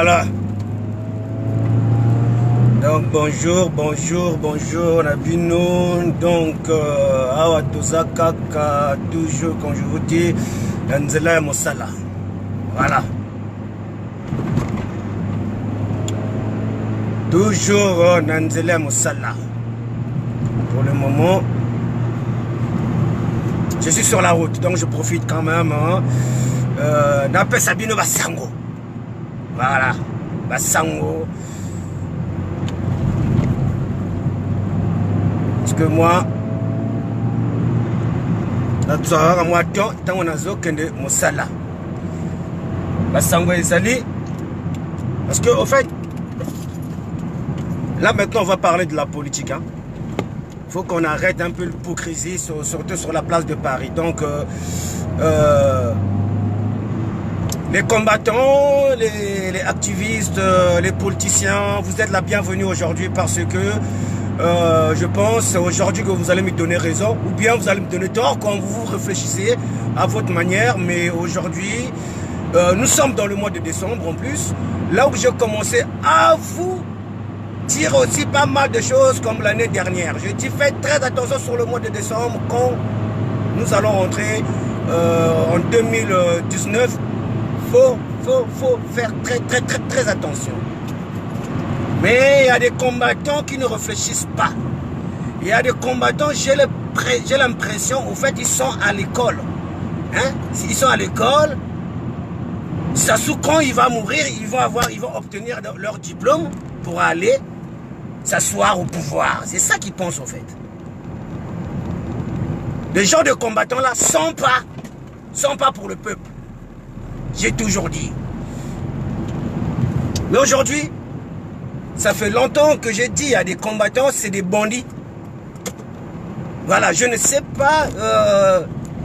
Voilà. Donc bonjour, bonjour, bonjour, Nabino. Donc Awa Tozakaka, toujours comme je vous dis, Nanzela Moussala. Voilà. Toujours Nanzela Moussala. Pour le moment, je suis sur la route, donc je profite quand même. N'appelle Sabino Bassango. Voilà, Bassango. Parce que moi, Bassango et Sali. Parce que, au fait, là maintenant on va parler de la politique. Hein. Faut qu'on arrête un peu l'hypocrisie, surtout sur la place de Paris. Donc, les combattants, les activistes, les politiciens, vous êtes la bienvenue aujourd'hui parce que je pense aujourd'hui que vous allez me donner raison ou bien vous allez me donner tort quand vous réfléchissez à votre manière. Mais aujourd'hui, nous sommes dans le mois de décembre en plus, là où j'ai commencé à vous dire aussi pas mal de choses comme l'année dernière. Je dis faites très attention sur le mois de décembre quand nous allons rentrer en 2019. Faut faire très attention. Mais il y a des combattants qui ne réfléchissent pas. Il y a des combattants, j'ai l'impression, au fait, ils sont à l'école. Hein? Ils sont à l'école. Sassou, quand il va mourir, ils vont obtenir leur diplôme pour aller s'asseoir au pouvoir. C'est ça qu'ils pensent, en fait. Les gens de combattants là sont pas pour le peuple. J'ai toujours dit. Mais aujourd'hui, ça fait longtemps que j'ai dit à des combattants, c'est des bandits. Voilà, je ne sais pas.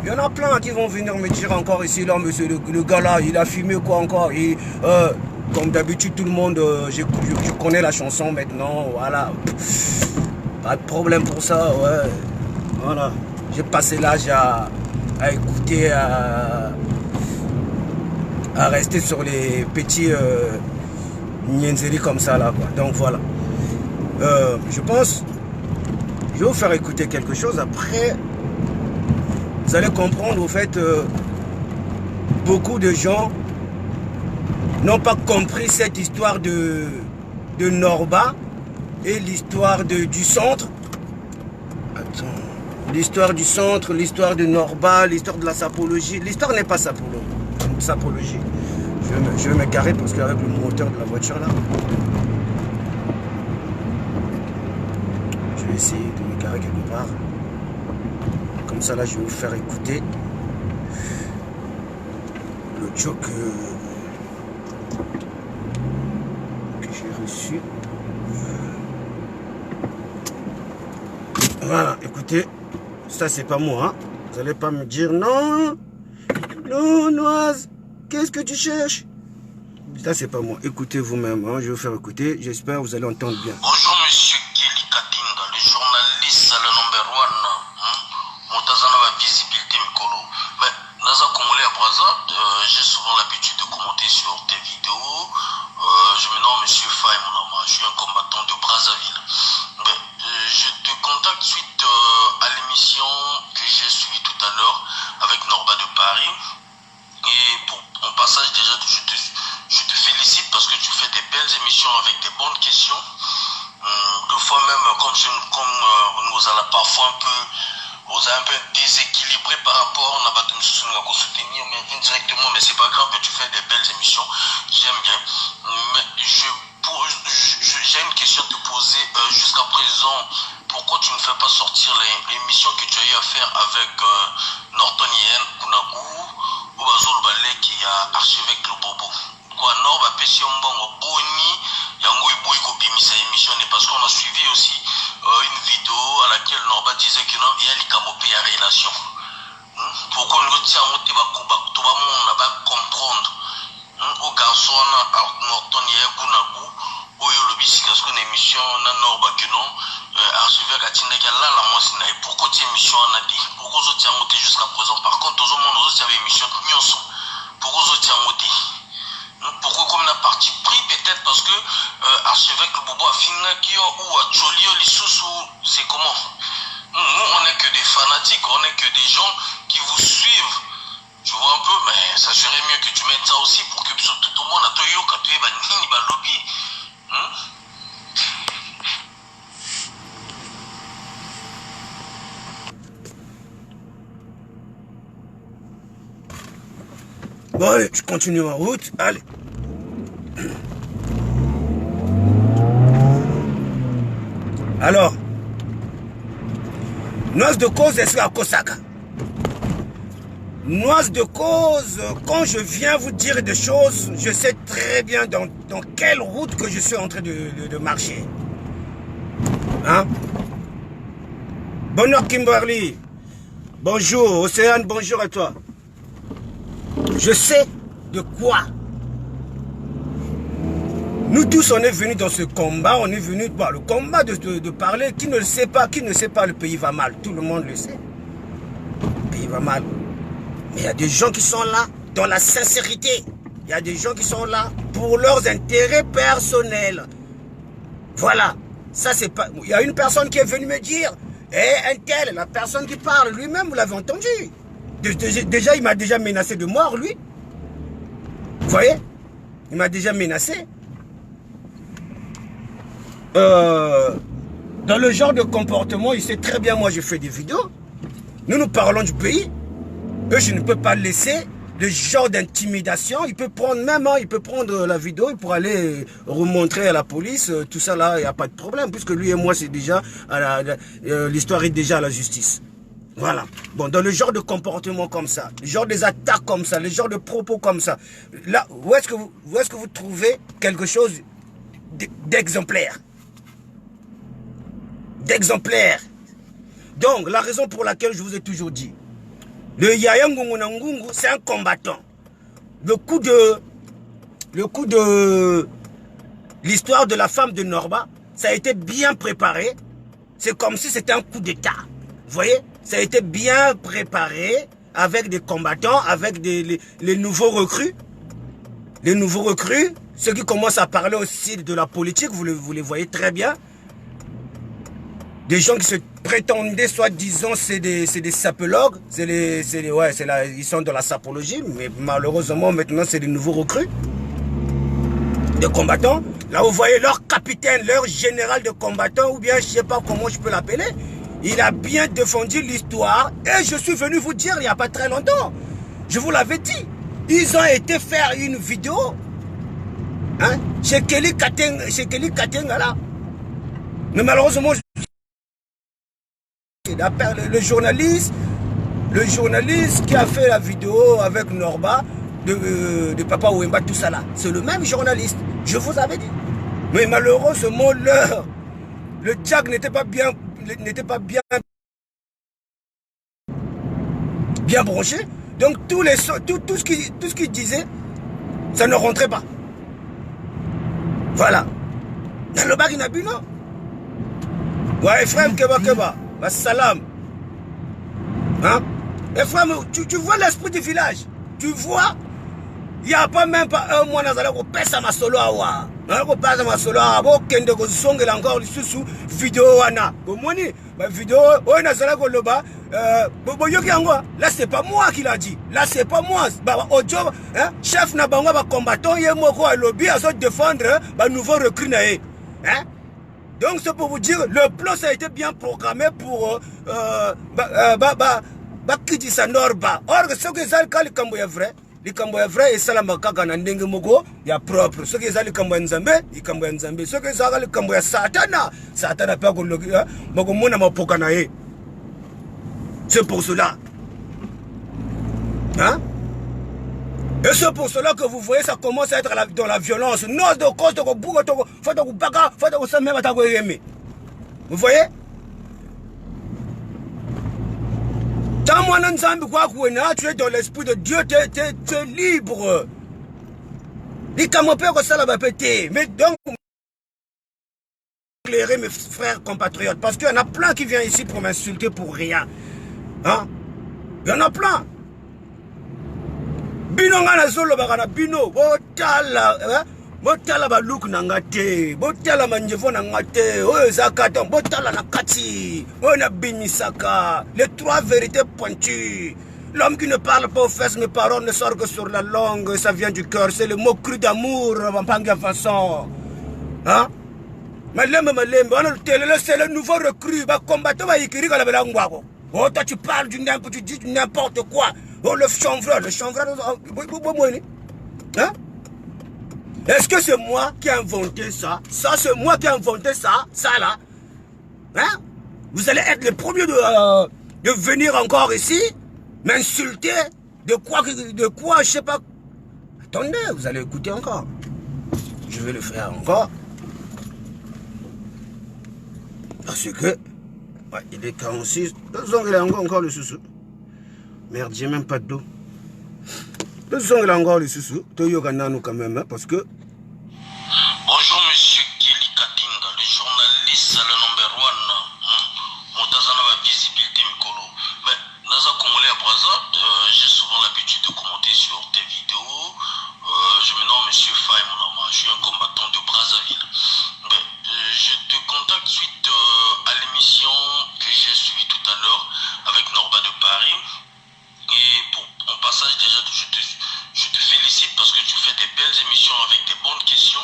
Il y en a plein qui vont venir me dire encore ici, là, monsieur, le gars là, il a fumé quoi encore. Et, comme d'habitude, tout le monde, je connais la chanson maintenant. Voilà. Pas de problème pour ça, ouais. Voilà. J'ai passé l'âge à écouter, à rester sur les petits nienzeli comme ça là quoi. Donc voilà. Je pense, je vais vous faire écouter quelque chose. Après, vous allez comprendre au fait, beaucoup de gens n'ont pas compris cette histoire de Norba et l'histoire du centre. Attends. L'histoire du centre, l'histoire de Norba, l'histoire de la sapologie. L'histoire n'est pas sapologie. Je vais me garer parce qu'avec le moteur de la voiture là, je vais essayer de me garer quelque part. Comme ça là, je vais vous faire écouter l'audio que j'ai reçu. Voilà, écoutez, ça c'est pas moi. Hein. Vous n'allez pas me dire non, non, Noise. Qu'est-ce que tu cherches? Ça, c'est pas moi. Écoutez vous-même. Hein. Je vais vous faire écouter. J'espère que vous allez entendre bien. Bonjour, monsieur Kelly Katinga, le journaliste, le number one. Montazana va visibilité, Mikolo. Mais, Naza Congolais à Brazza, j'ai souvent l'habitude de commenter sur tes vidéos. Je me nomme monsieur Faye, mon nom. Je suis un combattant de Brazzaville. Mais, je te contacte suite à l'émission que j'ai suivie tout à l'heure avec Norba de Paris. Et en passage déjà, je te félicite parce que tu fais des belles émissions avec des bonnes questions. Deux fois même, comme nous allons parfois un peu déséquilibré par rapport à notre soutenir, mais indirectement, mais c'est pas grave, mais tu fais des belles émissions. J'aime bien. Mais j'ai une question à te poser. Jusqu'à présent, pourquoi tu ne fais pas sortir l'émission que tu as eu à faire avec Norton Yen, Kunagou, Oubazol Balek qui a archevêque le Bobo? Quoi, non, bah, Pessiombongo, Boni, Yango et Boy Kobimisa émission, et parce qu'on a suivi aussi une vidéo à laquelle Norba disait que non, il y a les camopés à relation. Pourquoi on retient au débat, tout le monde va comprendre. Au garçon, à Norton Yen, Kunagou, au Yolobis, parce qu'on émission, na Norba que non, archevêque à Tindeka, là, la moi, c'est pourquoi tu émission en a dit, pourquoi vous tiens au jusqu'à présent. Par contre, tout le monde a émission, pourquoi vous tiens au pourquoi comme la partie pris, archevêque Bobo Afinakio ou à Cholio Lissousou, c'est comment? Nous, on n'est que des fanatiques, on n'est que des gens qui vous suivent. Tu vois un peu, mais ça serait mieux que tu mettes ça aussi pour que tout le monde a toyo quand tu es banini lobby. Bon, allez, je continue ma route. Allez. Alors, noise de cause, est-ce à Kosaka? Noise de cause, quand je viens vous dire des choses, je sais très bien dans quelle route que je suis en train de marcher. Hein? Bonjour Kimberly. Bonjour Océane, bonjour à toi. Je sais de quoi. Nous tous, on est venus dans ce combat, on est venus, bon, le combat de parler, qui ne le sait pas, le pays va mal. Tout le monde le sait. Le pays va mal. Mais il y a des gens qui sont là dans la sincérité. Il y a des gens qui sont là pour leurs intérêts personnels. Voilà. Ça, c'est pas. Il y a une personne qui est venue me dire, un tel, la personne qui parle, lui-même, vous l'avez entendu. Déjà, il m'a déjà menacé de mort, lui. Vous voyez? Il m'a déjà menacé. Dans le genre de comportement, il sait très bien, moi, je fais des vidéos. Nous parlons du pays. Eux, je ne peux pas laisser le genre d'intimidation. Il peut prendre même, il peut prendre la vidéo pour aller remontrer à la police. Tout ça là, il n'y a pas de problème. Puisque lui et moi, c'est déjà, l'histoire est déjà à la justice. Voilà. Bon, dans le genre de comportement comme ça, le genre des attaques comme ça, le genre de propos comme ça, là, où est-ce que vous trouvez quelque chose d'exemplaire? D'exemplaire. Donc, la raison pour laquelle je vous ai toujours dit, le Yaya Ngungu Ngungu, c'est un combattant. Le coup de l'histoire de la femme de Norba, ça a été bien préparé. C'est comme si c'était un coup d'État. Vous voyez? Ça a été bien préparé avec des combattants, avec les nouveaux recrues. Les nouveaux recrues, ceux qui commencent à parler aussi de la politique, vous les voyez très bien. Des gens qui se prétendaient, soi-disant, c'est des sapologues. Ils sont dans la sapologie, mais malheureusement, maintenant, c'est des nouveaux recrues. Des combattants. Là, vous voyez leur capitaine, leur général de combattants, ou bien, je ne sais pas comment je peux l'appeler. Il a bien défendu l'histoire. Et je suis venu vous dire, il n'y a pas très longtemps. Je vous l'avais dit. Ils ont été faire une vidéo. Hein, chez Kelly Katenga, là. Mais malheureusement, le journaliste qui a fait la vidéo avec Norba de Papa Wemba, tout ça là, c'est le même journaliste, je vous avais dit. Mais malheureusement, le jack n'était pas bien branché. Donc tout ce qu'il disait, ça ne rentrait pas. Voilà. Dans le bag Nabino. Ouais, frère Keba. Salam. Hein? Et frère, tu vois l'esprit du village. Tu vois, il n'y a pas même pas un mois dans la pèse à ma solo awa. On passe à ma solo awa. Kende ko songe encore sous vidéo wana. Bomoni, ma vidéo, on a zala ko loba. Là c'est pas moi qui l'a dit. Là c'est pas moi. Ojo, hein, chef na bango ba combattant ye moko à lobby à se défendre ba nouveau recrue na e. Hein? Donc c'est pour vous dire, le plan ça a été bien programmé pour qui dit ça Norba. Or ce que ça le cambo est vrai, le cambo est vrai et ça la makaka na ndenge moko ya propre. Ce que ça le cambo nzambe, il cambo nzambe. Ce que ça le cambo ya satana pas ko logi moko mona mapoka na e. C'est pour cela. Hein? Et c'est pour cela que vous voyez, ça commence à être dans la violence. Non, de cause de vous voyez? Tu es dans l'esprit de Dieu, tu es libre. Mais donc, éclairer mes frères compatriotes, parce qu'il y en a plein qui viennent ici pour m'insulter pour rien. Hein? Il y en a plein. Bino ngana zolo bagana bino otala botala ba look na ngate, botala manjevo na ngate, oyo zakata, botala na kati, oyo na bimisaka, les trois vérités pointues. L'homme qui ne parle pas aux fesses, mes paroles ne sortent que sur la langue, ça vient du cœur, c'est le mot cru d'amour, en panga façon. Hein? Malem, c'est le nouveau recrue, bah combattant, bah ikiri la belangwako. Oh, toi tu parles du n'importe, tu dis n'importe quoi. Oh, le chanvreur, hein? Est-ce que c'est moi qui ai inventé ça? Ça, c'est moi qui ai inventé ça, ça là. Hein? Vous allez être les premiers de venir encore ici, m'insulter, de quoi, je sais pas. Attendez, vous allez écouter encore. Je vais le faire encore. Parce que, ouais, il est 46. Il a encore le sous-sous. Merde, j'ai même pas d'eau. Il a encore le sous-sous. Quand même, hein, parce que... Bonjour, monsieur Kelly Katinga, le journaliste, le number one. Montazana va visibilité, Mikolo. Mais, dans un Congolais à Brazzaville, j'ai souvent l'habitude de commenter sur tes vidéos. Je me nomme monsieur Faye, mon nom. Je suis un combattant de Brazzaville. Mais, je te contacte suite à l'émission que j'ai suivie tout à l'heure avec Norba de Paris. Et en passage, déjà, je te félicite parce que tu fais des belles émissions avec des bonnes questions.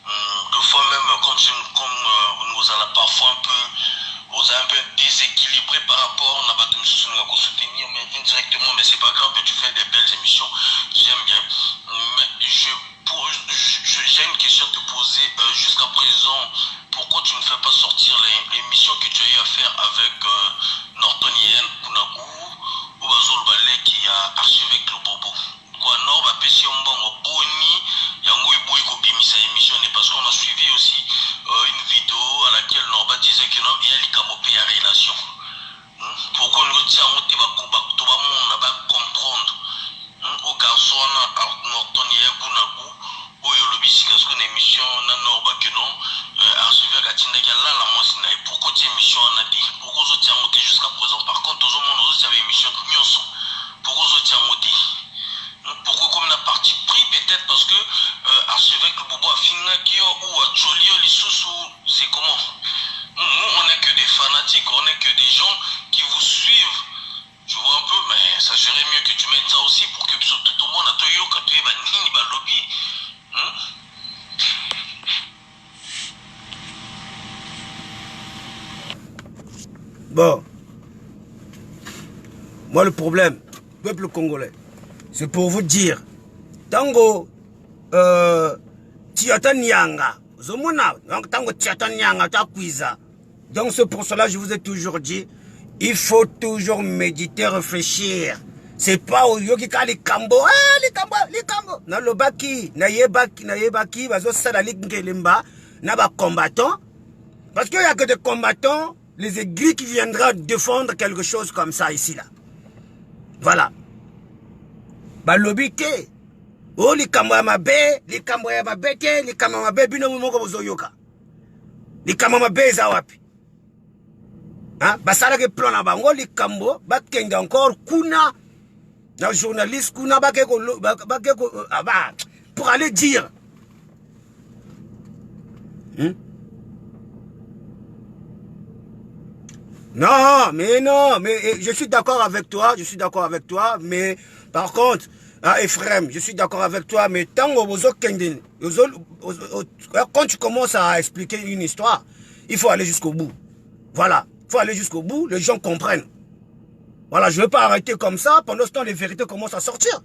Deux fois même, comme nous allons parfois un peu déséquilibré par rapport à la soutenir, mais indirectement, mais c'est pas grave, mais tu fais des belles émissions, j'aime bien. Mais j'ai une question à te poser. Jusqu'à présent, pourquoi tu ne fais pas sortir l'émission que tu as eu à faire avec Norton Yen Kunagou ou Bazol Balé qui a archevêque le Bobo? Quoi, Nord va pêcher un bon boni, Yango Iboui Kobimisa émission, parce qu'on a suivi aussi une vidéo à laquelle Norba disait que non, il y a les camopés à relation. Pourquoi nous disons que tout le monde va comprendre? Au garçon, Norton Yen Kunagou, au Yolobisi, parce qu'on a une émission, Norba que non, archevêque a Tindega là, la moitié. Pourquoi tu as une émission en Adi? Pourquoi tu as monté jusqu'à présent? Par contre, aux hommes, nous avons une émission de Mionson. Pourquoi tu as monté? Pourquoi comme la partie pris? Peut-être parce que archevêque le Bobo a fini ou à Cholio, les sous, c'est comment? Nous, on n'est que des fanatiques, on n'est que des gens qui vous suivent. Tu vois un peu, mais ça serait mieux que tu mettes ça aussi pour que tout le monde a Toyo, quand tu es Nini, lobby. Bon, moi le problème, peuple congolais, c'est pour vous dire, tango tiata nyanga, zomona, donc tango tiata nyanga ta kuiza. Donc c'est pour cela que je vous ai toujours dit, il faut toujours méditer, réfléchir. C'est pas au yogi ka les kambo, les kambo. Na lobaki, na yebaki, bazo salali ngelemba, na ba combattants. Parce qu'il y a que des combattants, les aigris qui viendront défendre quelque chose comme ça ici là. Voilà. Ba lobike. Oh les kambo ya mabe, les kambo ya mabe ke, les kambo ya mabe bino moko bozoyoka. Les kambo ya mabe za wapi? Hein? Basala ke plan na bango les kambo, ba kenge encore kuna. Un journaliste pour aller dire non, mais je suis d'accord avec toi, mais par contre, Ephraim, je suis d'accord avec toi, mais quand tu commences à expliquer une histoire, il faut aller jusqu'au bout. Voilà, il faut aller jusqu'au bout, les gens comprennent. Voilà, je ne veux pas arrêter comme ça, pendant ce temps, les vérités commencent à sortir.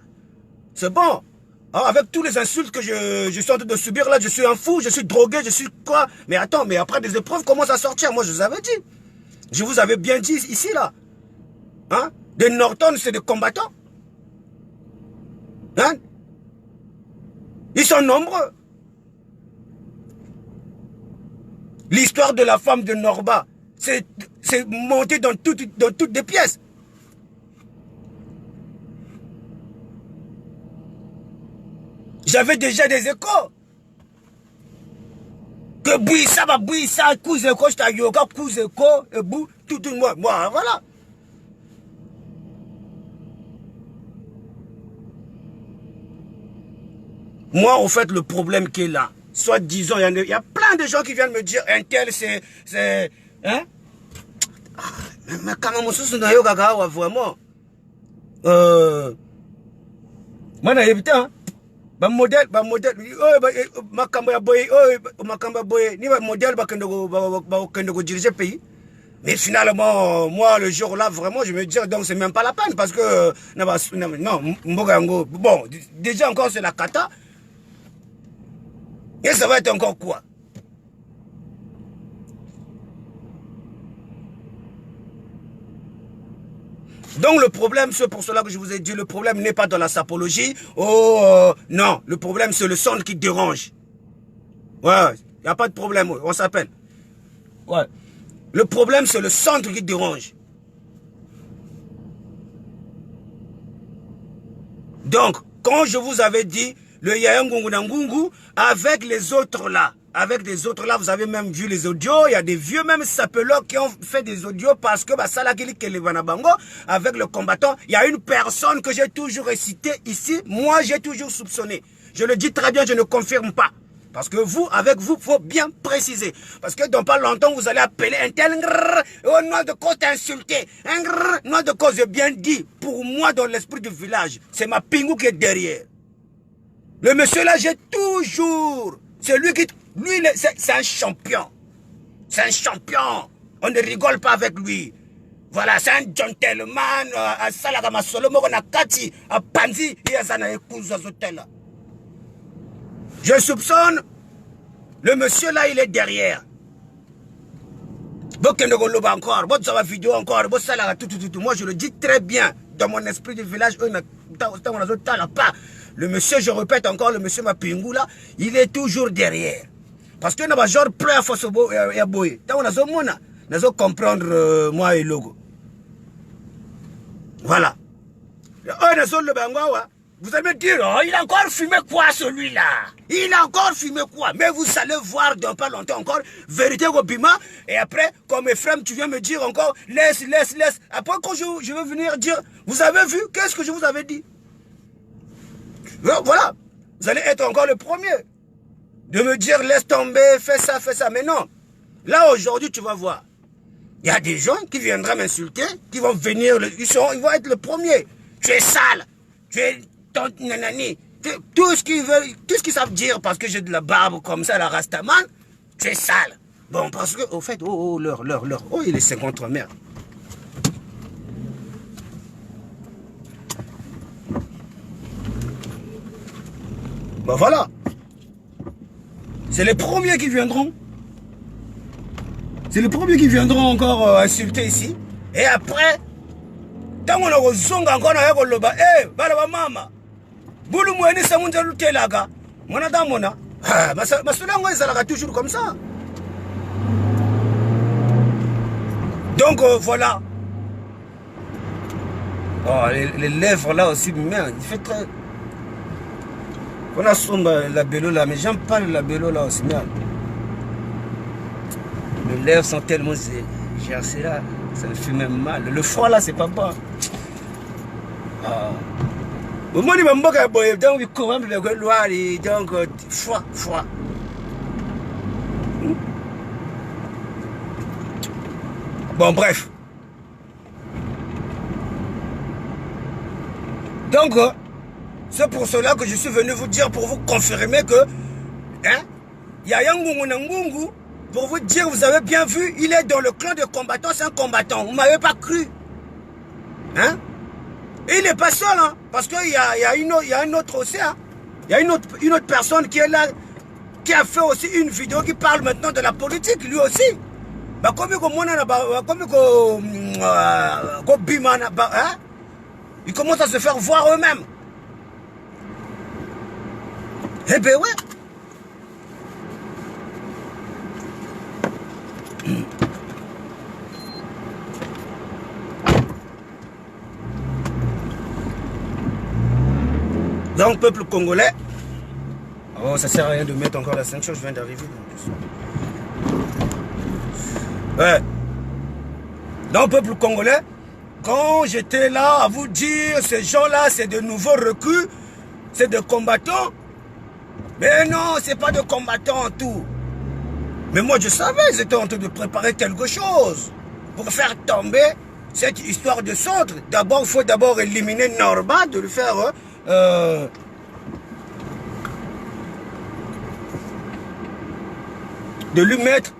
C'est bon. Alors, avec tous les insultes que je suis en train de subir là, je suis un fou, je suis drogué, je suis quoi? Mais attends, mais après des épreuves commencent à sortir. Moi, je vous avais dit. Je vous avais bien dit ici, là. Hein? Des Norton, c'est des combattants. Hein? Ils sont nombreux. L'histoire de la femme de Norba, c'est monté dans toutes les pièces. J'avais déjà des échos. Que Bouissa, Kouzeko, Yoga, Kouzeko, et Bou, tout le monde. Moi, voilà. Moi, au fait, le problème qui est là, soit disons, il y a plein de gens qui viennent me dire, un tel, c'est... Hein? Mais quand même, vraiment... Moi, j'ai évité, hein? Modèle, diriger pays. Mais finalement, moi, le jour-là, vraiment, je me dis, donc c'est même pas la peine parce que, non, bon, déjà encore, c'est la cata. Et ça va être encore quoi? Donc le problème, c'est pour cela que je vous ai dit, le problème n'est pas dans la sapologie. Oh, non, le problème, c'est le son qui dérange. Ouais, il n'y a pas de problème, on s'appelle. Ouais. Le problème, c'est le centre qui dérange. Donc, quand je vous avais dit, le Yaya Ngungu Ngungu, avec les autres là, vous avez même vu les audios, il y a des vieux même sapelots qui ont fait des audios parce que, avec le combattant, il y a une personne que j'ai toujours citée ici, moi j'ai toujours soupçonné. Je le dis très bien, je ne confirme pas. Parce que vous, avec vous, il faut bien préciser. Parce que dans pas longtemps, vous allez appeler un tel au nom de cause insulté. Nom de cause bien dit. Pour moi, dans l'esprit du village, c'est ma pingou qui est derrière. Le monsieur là, j'ai toujours... C'est lui qui... Lui, c'est un champion. C'est un champion. On ne rigole pas avec lui. Voilà, c'est un gentleman. À Salagama Solomo, on a Kati, à Panzi, et à Zana Ekouza Zotela. Je soupçonne, le monsieur là, il est derrière. Encore, vidéo encore, moi je le dis très bien, dans mon esprit du village, le monsieur, je répète encore, le monsieur Mapingou là, il est toujours derrière. Parce que nous genre plein de fois, nous allons comprendre moi et Logo. Voilà. Vous allez me dire, oh, il a encore fumé quoi celui-là? Il a encore fumé quoi? Mais vous allez voir dans pas longtemps encore, vérité au Bima. Et après, comme Ephraim, tu viens me dire encore, laisse. Après, quand je vais venir dire, vous avez vu, qu'est-ce que je vous avais dit? Voilà, vous allez être encore le premier. De me dire, laisse tomber, fais ça. Mais non. Là, aujourd'hui, tu vas voir. Il y a des gens qui viendraient m'insulter, qui vont venir, ils vont être le premier. Tu es sale. Tu es... nanani, tout ce qu'ils savent dire parce que j'ai de la barbe comme ça, la Rastaman, c'est sale. Bon, parce que, au fait, l'heure. Oh, il est 53, merde. Bon, voilà. C'est les premiers qui viendront. C'est les premiers qui viendront encore insulter ici. Et après, tant qu'on a zonga encore à Yagoloba, mama. Boulou moueni samunja lutelaga. Mona damona. Masulango ezalaka toujours comme ça. Donc voilà. Oh, les lèvres là aussi, merde, il fait très... On a sombre la bélo là, mais j'aime pas la bélo là aussi, merde. Les lèvres sont tellement gercées là, ça me fait même mal. Le foie là, c'est pas bon. Ah. Au moins, il m'a dit que donc, comment le loir et donc, foi. Bon, bref. Donc, c'est pour cela que je suis venu vous dire, pour vous confirmer que, hein, Yaya Ngungu Ngungu, pour vous dire, vous avez bien vu, il est dans le clan de combattants, c'est un combattant. Vous ne m'avez pas cru. Hein? Et il n'est pas seul, hein, parce qu'il y a une autre aussi, hein. Il y a une autre personne qui est là, qui a fait aussi une vidéo qui parle maintenant de la politique, lui aussi. Bah, ils commencent à se faire voir eux-mêmes. Eh ben ouais. Donc, peuple congolais, oh, ça sert à rien de mettre encore la ceinture, je viens d'arriver. Ouais. Donc, peuple congolais, quand j'étais là à vous dire, ces gens-là, c'est de nouveaux recrues, c'est des combattants, Mais non, c'est pas de combattants tout. Mais moi, je savais, ils étaient en train de préparer quelque chose pour faire tomber cette histoire de centre. D'abord, il faut d'abord éliminer Norba, de lui faire... de lui mettre...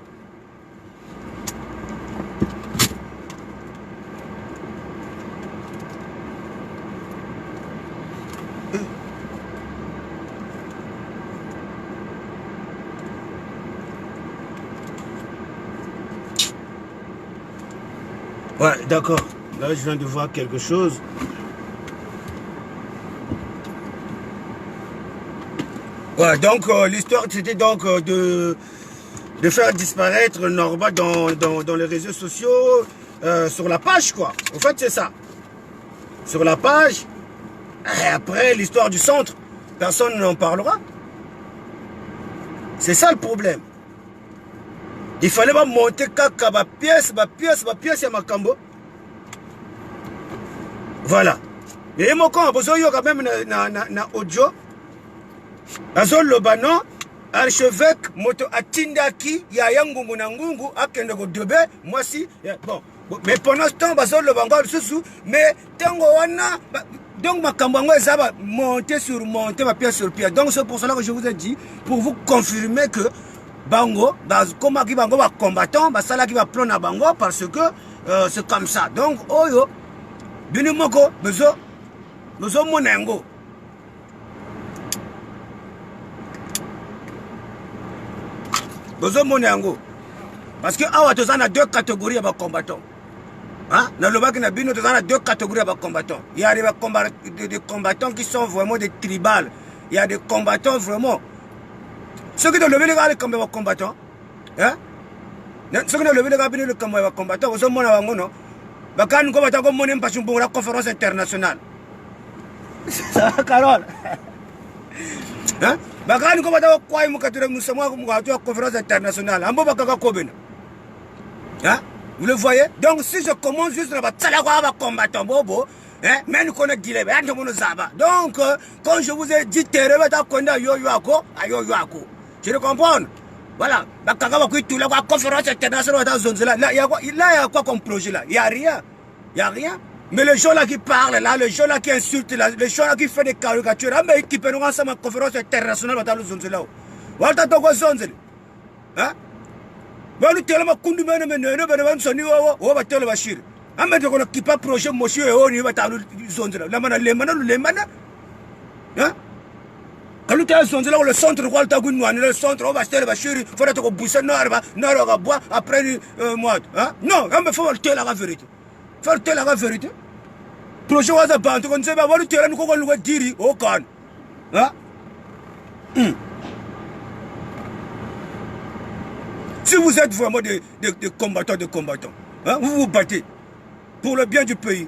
Ouais, d'accord. Là, je viens de voir quelque chose. Ouais, donc l'histoire, c'était donc de faire disparaître Norba dans les réseaux sociaux, sur la page, quoi. En fait, c'est ça. Sur la page. Et après, l'histoire du centre, personne n'en parlera. C'est ça le problème. Il fallait pas monter kaka ma pièce, et ma cambo. Voilà. Et moi, quand je quand même na audio, azol lobano, archevêque, moto atindaki, ya yangungu na ngungu, akende ko debe, moi si, bon. Mais pendant ce temps, bazol lobango, mais tango wana, donc ma cambango ezaba monter sur monter, ma pièce sur pièce. Donc c'est pour cela que je vous ai dit, pour vous confirmer que Bango, comment qui Bango va combattant, ça là qui va prendre à Bango parce que c'est comme ça. Donc, oh yo, bini moko, bezo monengo. Bezo monengo. Parce que awa tu as deux catégories de combattants. Hein? Dans le bac, tu as deux catégories de combattants. Il y a des combattants qui sont vraiment des tribales. Il y a des combattants vraiment. Ceux qui ont levé les gars comme des combattants, hein? Ceux qui ont levé les gars comme des combattants, ils ont mon avant non. Quand nous combattons comme mon parce pour la conférence internationale. Ça va, Carole? Hein? Quand nous combattons quoi, nous sommes à la conférence internationale. En bas, hein? Vous le voyez? Donc, si je commence juste là-bas, ça va combattre, bobo. Hein? Mais nous connaissons Guilé, donc, quand je vous ai dit, tu le comprends? Voilà. La conférence internationale dans zone là, il y a quoi comme projet là? Il n'y a rien. Il n'y a rien. Mais les gens là qui parlent là, les gens là qui insultent là, les gens là qui font des caricatures, mais qui peuvent nous ensemble à la conférence internationale dans le zone là. Voilà, tu as zone là. Hein? Voilà, tu as ma kundu mene mene, ben soni o ba tele bashir. Amede ko qui pas projet monsieur et on y va dans le zone là. La mana le mana. Hein? Quand tu as le centre, le centre, on va acheter le bachir, il faut que tu bousses nord, bois, après moi. Non, il faut te la vérité. Il faut te la vérité. Projet was about, on sait pas, on te la nous dire, au can. Si vous êtes vraiment des combattants, hein, vous vous battez pour le bien du pays.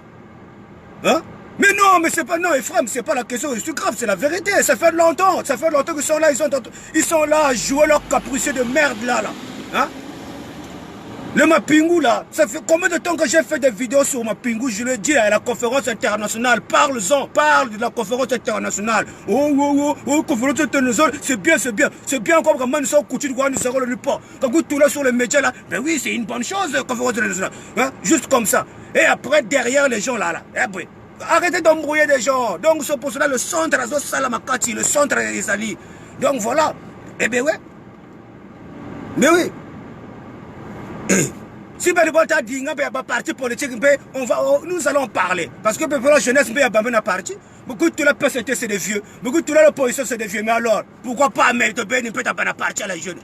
Hein? Mais non, mais c'est pas, non, Ephraim, c'est pas la question, c'est grave, c'est la vérité, ça fait longtemps qu'ils sont là, ils sont là à jouer leur capricieux de merde là, hein? Le Mapingu là, ça fait combien de temps que j'ai fait des vidéos sur Mapingu, je le dis à la conférence internationale, parle de la conférence internationale, conférence internationale, c'est bien comme quand nous sommes coutus, nous serons le report, quand vous tournez sur les médias là, ben oui, c'est une bonne chose, conférence internationale, hein? Juste comme ça, et après, derrière les gens là, et après, arrêtez d'embrouiller des gens. Donc, c'est pour cela le centre, le centre des alliés. Donc, voilà. Eh bien, ouais. Mais oui. Si tu dit un parti politique, nous allons parler. Parce que la jeunesse, un parti. Beaucoup de la PCT, c'est des vieux. Beaucoup de l'opposition, c'est des vieux. Mais alors, pourquoi pas mettre un parti à la jeune?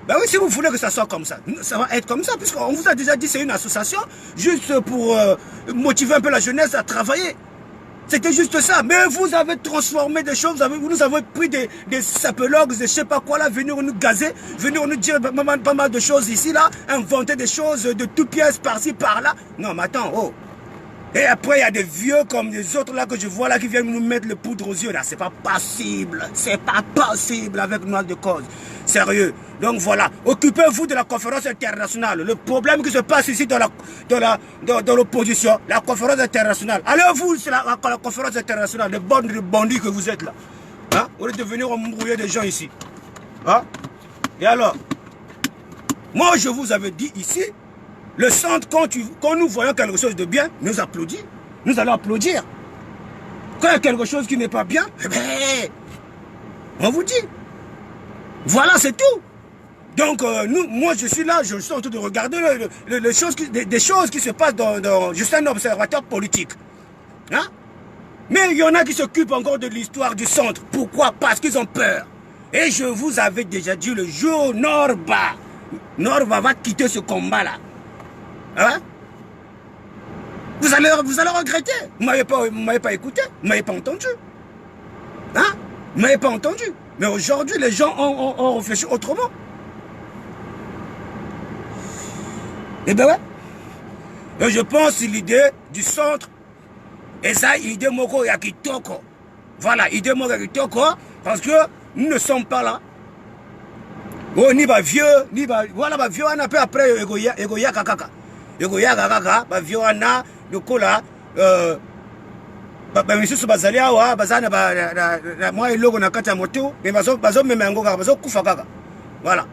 Ben oui, si vous voulez que ça soit comme ça va être comme ça, puisqu'on vous a déjà dit c'est une association, juste pour motiver un peu la jeunesse à travailler. C'était juste ça. Mais vous avez transformé des choses, vous nous avez pris des sapologues, je ne sais pas quoi là, venir nous gazer, venir nous dire pas mal de choses ici, là, inventer des choses de toutes pièces par-ci, par-là. Non, mais attends, oh. Et après, il y a des vieux comme les autres là que je vois là qui viennent nous mettre le poudre aux yeux là. C'est pas possible. C'est pas possible avec noix de cause. Sérieux. Donc voilà. Occupez-vous de la conférence internationale. Le problème qui se passe ici dans l'opposition, la conférence internationale. Allez-vous sur la conférence internationale, les bandits que vous êtes là. Hein? au lieu de venir embrouiller des gens ici. Hein? Et alors, moi je vous avais dit ici, le centre, quand nous voyons quelque chose de bien, nous applaudissons. Nous allons applaudir. Quand il y a quelque chose qui n'est pas bien, eh ben, on vous dit. Voilà, c'est tout. Donc, moi, je suis là, je suis en train de regarder des choses qui se passent dans juste un observateur politique. Hein? Mais il y en a qui s'occupent encore de l'histoire du centre. Pourquoi? Parce qu'ils ont peur. Et je vous avais déjà dit le jour Norba va quitter ce combat-là. Hein? Vous allez regretter. Vous ne m'avez pas écouté, vous ne m'avez pas entendu. Hein? Vous ne m'avez pas entendu. Mais aujourd'hui, les gens ont réfléchi autrement. Eh bien ouais. Et je pense que l'idée du centre, et ça, l'idée moko yakitoko. Voilà, l'idée moko yakitoko, parce que nous ne sommes pas là. Oh, ni ba vieux, ni ba... Voilà, ba vieux, on a peu après, egoya kakaka. Egoya kakaka, ba vieux, on a, le cola, monsieur Soubazali, bazana, moi, il logo na kata moto, mais bazo memengo kaka, bazo kufa kaka. Voilà.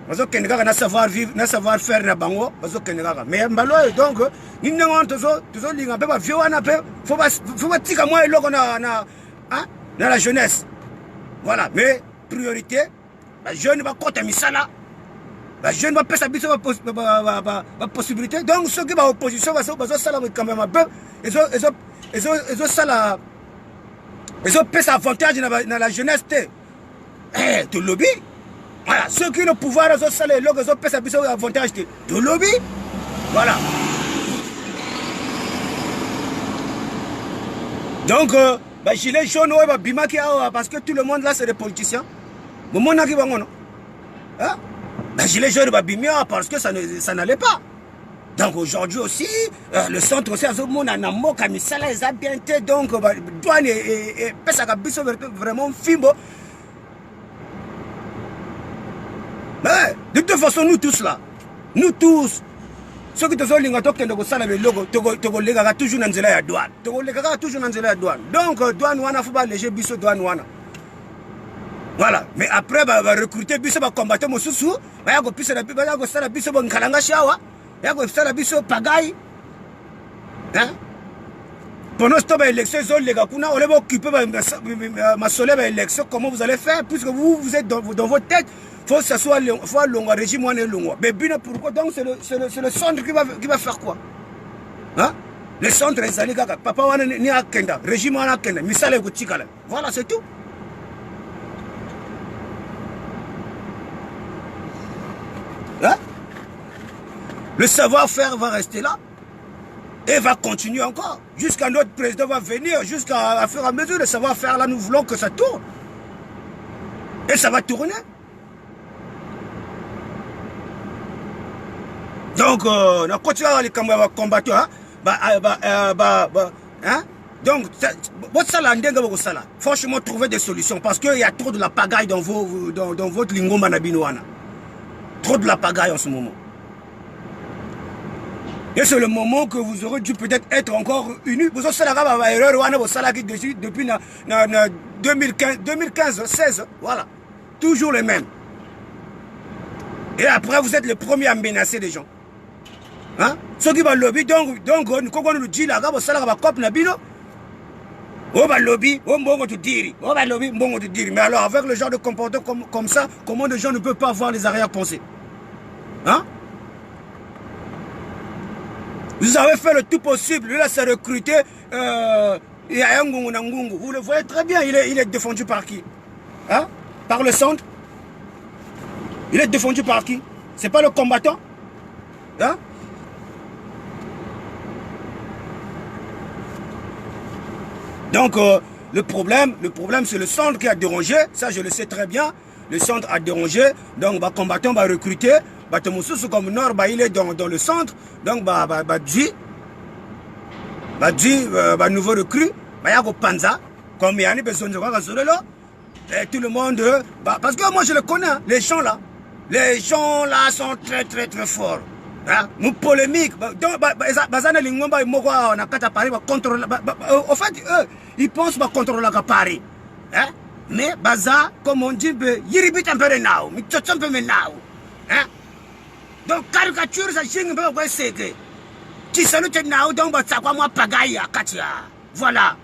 Bazo kenega na savoir vivre, na savoir faire na bango, bazo kenega. Mais mbalo donc ni ndengo tozo linga pe ba vieux wana pe faut pas tika moi logo na la jeunesse. Voilà, mais priorité ba jeune ba kota misala. Ba jeune ba pesa biso ba possibilité. Donc ceux qui ba opposition bazo sala quand même peu ils sala ils pesa avantage na la jeunesse té. Eh, tu lobby. Voilà, ceux qui ont le pouvoir, ils ont salé, ils ont payé ça avantage de lobby. Voilà. Donc, gilet jaune, bimaki, parce que tout le monde là, c'est des politiciens. Le monde n'a pas de hein? Gilet jaune, bimia, parce que ça n'allait pas. Donc aujourd'hui aussi, le centre aussi, le monde a un mot comme ça, ils ont bien été, donc, douane et pesa vraiment fimbo. Mais de toute façon, nous tous là, nous tous, ceux qui te sont lingato qui ne savent le logo, togo lega toujours dans la douane, togo lega toujours dans la douane. Donc douane wana faut pas léger biso douane wana. Voilà. Mais après va recruter biso va combattre mosusu, va go pisa la biso va go sala biso bon kalanga shawa, va go sala biso pagaille. Hein? Pendant ce temps élection zone les gars kuna on va occuper ma soleil élection comment vous allez faire puisque vous êtes dans votre tête. Faut que ça soit long régime ou un long. Mais bien pourquoi donc c'est le centre qui va faire quoi? Hein? Le centre est allé papa wana ni akenda, régime wana akenda, misale ko tikala. Voilà, c'est tout. Hein? Le savoir-faire va rester là et va continuer encore jusqu'à notre président va venir, jusqu'à fur et à mesure le savoir-faire là nous voulons que ça tourne. Et ça va tourner. Donc, on continue à les combattre. Hein? Donc, franchement, trouver des solutions. Parce qu'il y a trop de la pagaille dans votre lingo manabinoana. Trop de la pagaille en ce moment. Et c'est le moment que vous aurez dû peut-être être encore unis. Vous avez erreur depuis 2015, 16. Voilà. Toujours les mêmes. Et après, vous êtes les premiers à menacer les gens. Hein? Ceux qui vont lobby, donc, nous nous dit là, ça va cop nabino. On va lobby, on va te dire. On va lobby, on va te dire. Mais alors, avec le genre de comportement comme ça, comment les gens ne peuvent pas avoir les arrière-pensées? Hein? Vous avez fait le tout possible. Lui là, c'est recruté. Il y a un Ngungu. Vous le voyez très bien, il est défendu par qui? Hein? Par le centre. Il est défendu par qui? C'est pas le combattant? Hein? Donc, le problème c'est le centre qui a dérangé. Ça, je le sais très bien. Le centre a dérangé. Donc, le combattant va recruter. Comme Nord, il est dans le centre. Donc, nouveau recrue. Il y a un Panza. Comme il y a besoin de voir et tout le monde. Parce que moi, je le connais. Les gens là sont très, très, très forts. Hein? Nous polémiques. En fait, eux, ils pensent qu'ils contrôlent Paris. Hein? Mais, baza, comme on dit, yiribit un peu de nao, mais tu un peu de nao. Hein? Donc, caricature, ça chine un peu, ouais, c'est que. Tu salues tes nao, donc, bah, ça quoi, moi, pagaille, Katia. Voilà.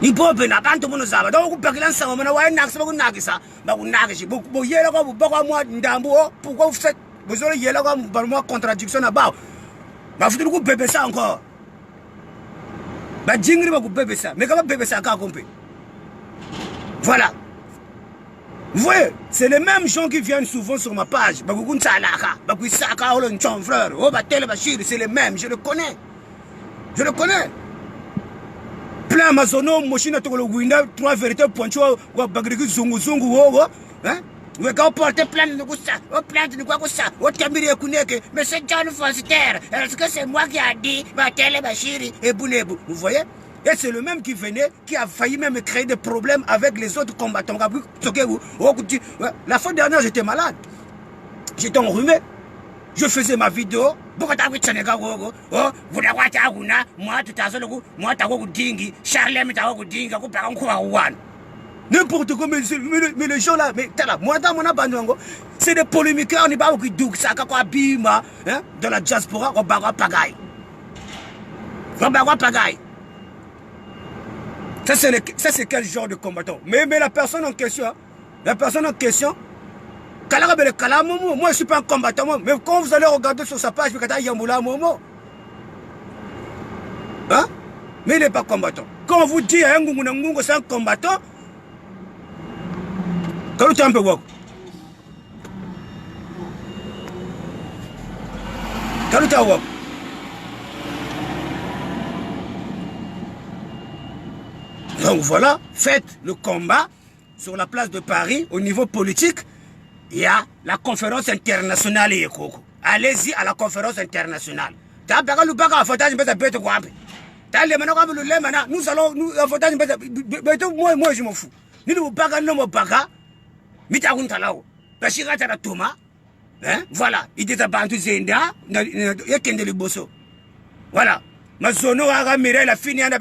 Ni bobe na bantu muno zaba donc ukubhekela nsama mina wayenakisa bakunakisa bakunakisi bo yela kwa bokwa mwa ndambu pourquoi vous faites vous allez yela kwa barmo contradiction na ba bafutu ku bebesa encore ba jingri ba ku bebesa mais comment bebesa ka kompe voilà vous voyez c'est les mêmes gens qui viennent souvent sur ma page bakukuntsala ka bakuisaka olo nchon frère oh ba tele ba shiri c'est les mêmes je le connais plein Amazono, machine to le window, trois vérités pointues, ou bagrigu zungu zungu, hein? Vous avez porté plein de ça, au plein de quoi ça, au Camille Kuneke, mais c'est John Foster, est-ce que c'est moi qui a dit, Matele Bachiri et Bounebu, vous voyez? Et c'est le même qui venait, qui a failli même créer des problèmes avec les autres combattants. La fois dernière, j'étais malade, j'étais enrhumé. Je faisais ma vidéo. Moi, n'importe quoi, mais les gens là, mais moi dans mon abandon, c'est des polémiqueurs, on n'est pas qui douent, ça, quoi, bima, hein, de la diaspora, on baga pagaille. Ça, c'est quel genre de combattant? Mais la personne en question, moi je suis pas un combattant, mais quand vous allez regarder sur sa page, hein? Mais il n'est pas combattant. Quand on vous dit c'est un combattant, quand tu es un peu wok. Quand tu es wok. Donc voilà, faites le combat sur la place de Paris au niveau politique. Il y a la conférence internationale. Allez-y à la conférence internationale. Nous allons, moi je m'en fous. Voilà, il était bantu zenda, voilà. Ma zone a fini à la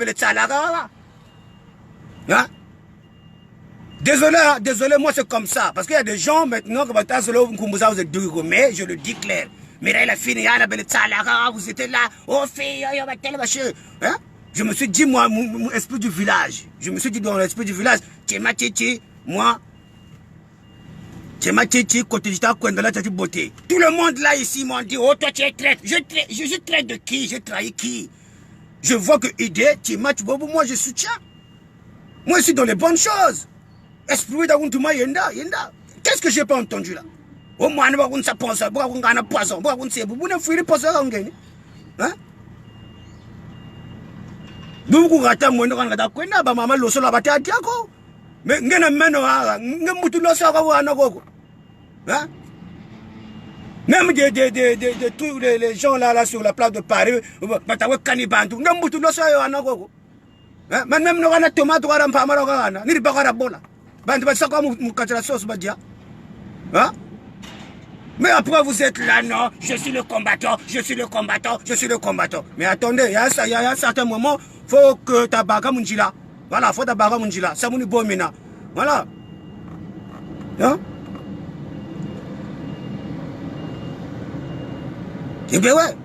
Désolé, moi c'est comme ça. Parce qu'il y a des gens maintenant qui vous êtes deux, mais je le dis clair. Mireille a fini, vous étiez là, oh fille, hein? Je me suis dit, moi, mon esprit du village. Je me suis dit dans l'esprit du village, moi, côté de beauté. Tout le monde là ici m'a dit, oh toi tu es traite. Je suis traite de qui? J'ai trahi qui? Je vois que idée, moi je soutiens. Moi je suis dans les bonnes choses. Esprit d'Aguntuma yenda. Qu'est-ce que j'ai pas entendu là? Au moins, on va penser, on va poison, on va se vous ne fouillez pas ça, hein? Vous rata moi, on va kwenda ba mama loso la batati yako. Mais ngena meno mutu loso ko hein? Même tous les gens là sur la place de Paris, batawe kanibantu, mutu loso ko. Hein? Même no kana tomate wala mpamara kana, ni bakara bola. Bantu basaka mu katira sauce badia. Hein? Mais après vous êtes là, non, je suis le combattant. Mais attendez, il y a un certain moment, faut que ta baga munjila. Voilà, faut ta baga munjila. Ça mouni bomina. Voilà. Hein? Eh bien ouais.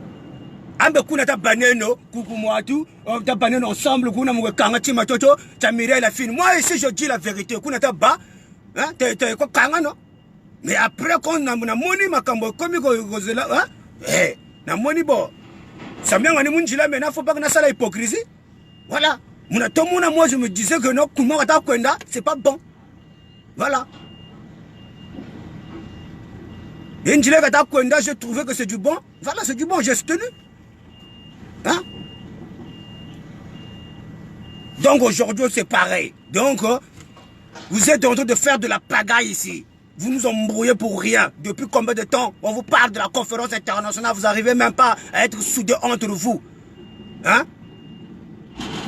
Ambe kuna ta baneno, coucou moi tout, ta baneno ensemble, kuna mwe kanga tima toto, ta Mireille la fine. Moi ici je dis la vérité, kuna ta ba, hein, t'es quoi kanga non? Mais après qu'on a moni makambo comme kozela, hein? Eh, na moni bo. Ça vient ngani munjila mais na faut pas que na sala hypocrisie. Voilà. Muna tomona moi je me disais que non kuma kata kwenda, c'est pas bon. Voilà. Njile kata kwenda, j'ai trouvé que c'est du bon. Voilà, c'est du bon, j'ai soutenu. Hein? Donc aujourd'hui c'est pareil. Donc vous êtes en train de faire de la pagaille ici. Vous nous embrouillez pour rien. Depuis combien de temps on vous parle de la conférence internationale, vous n'arrivez même pas à être soudés entre vous. Hein?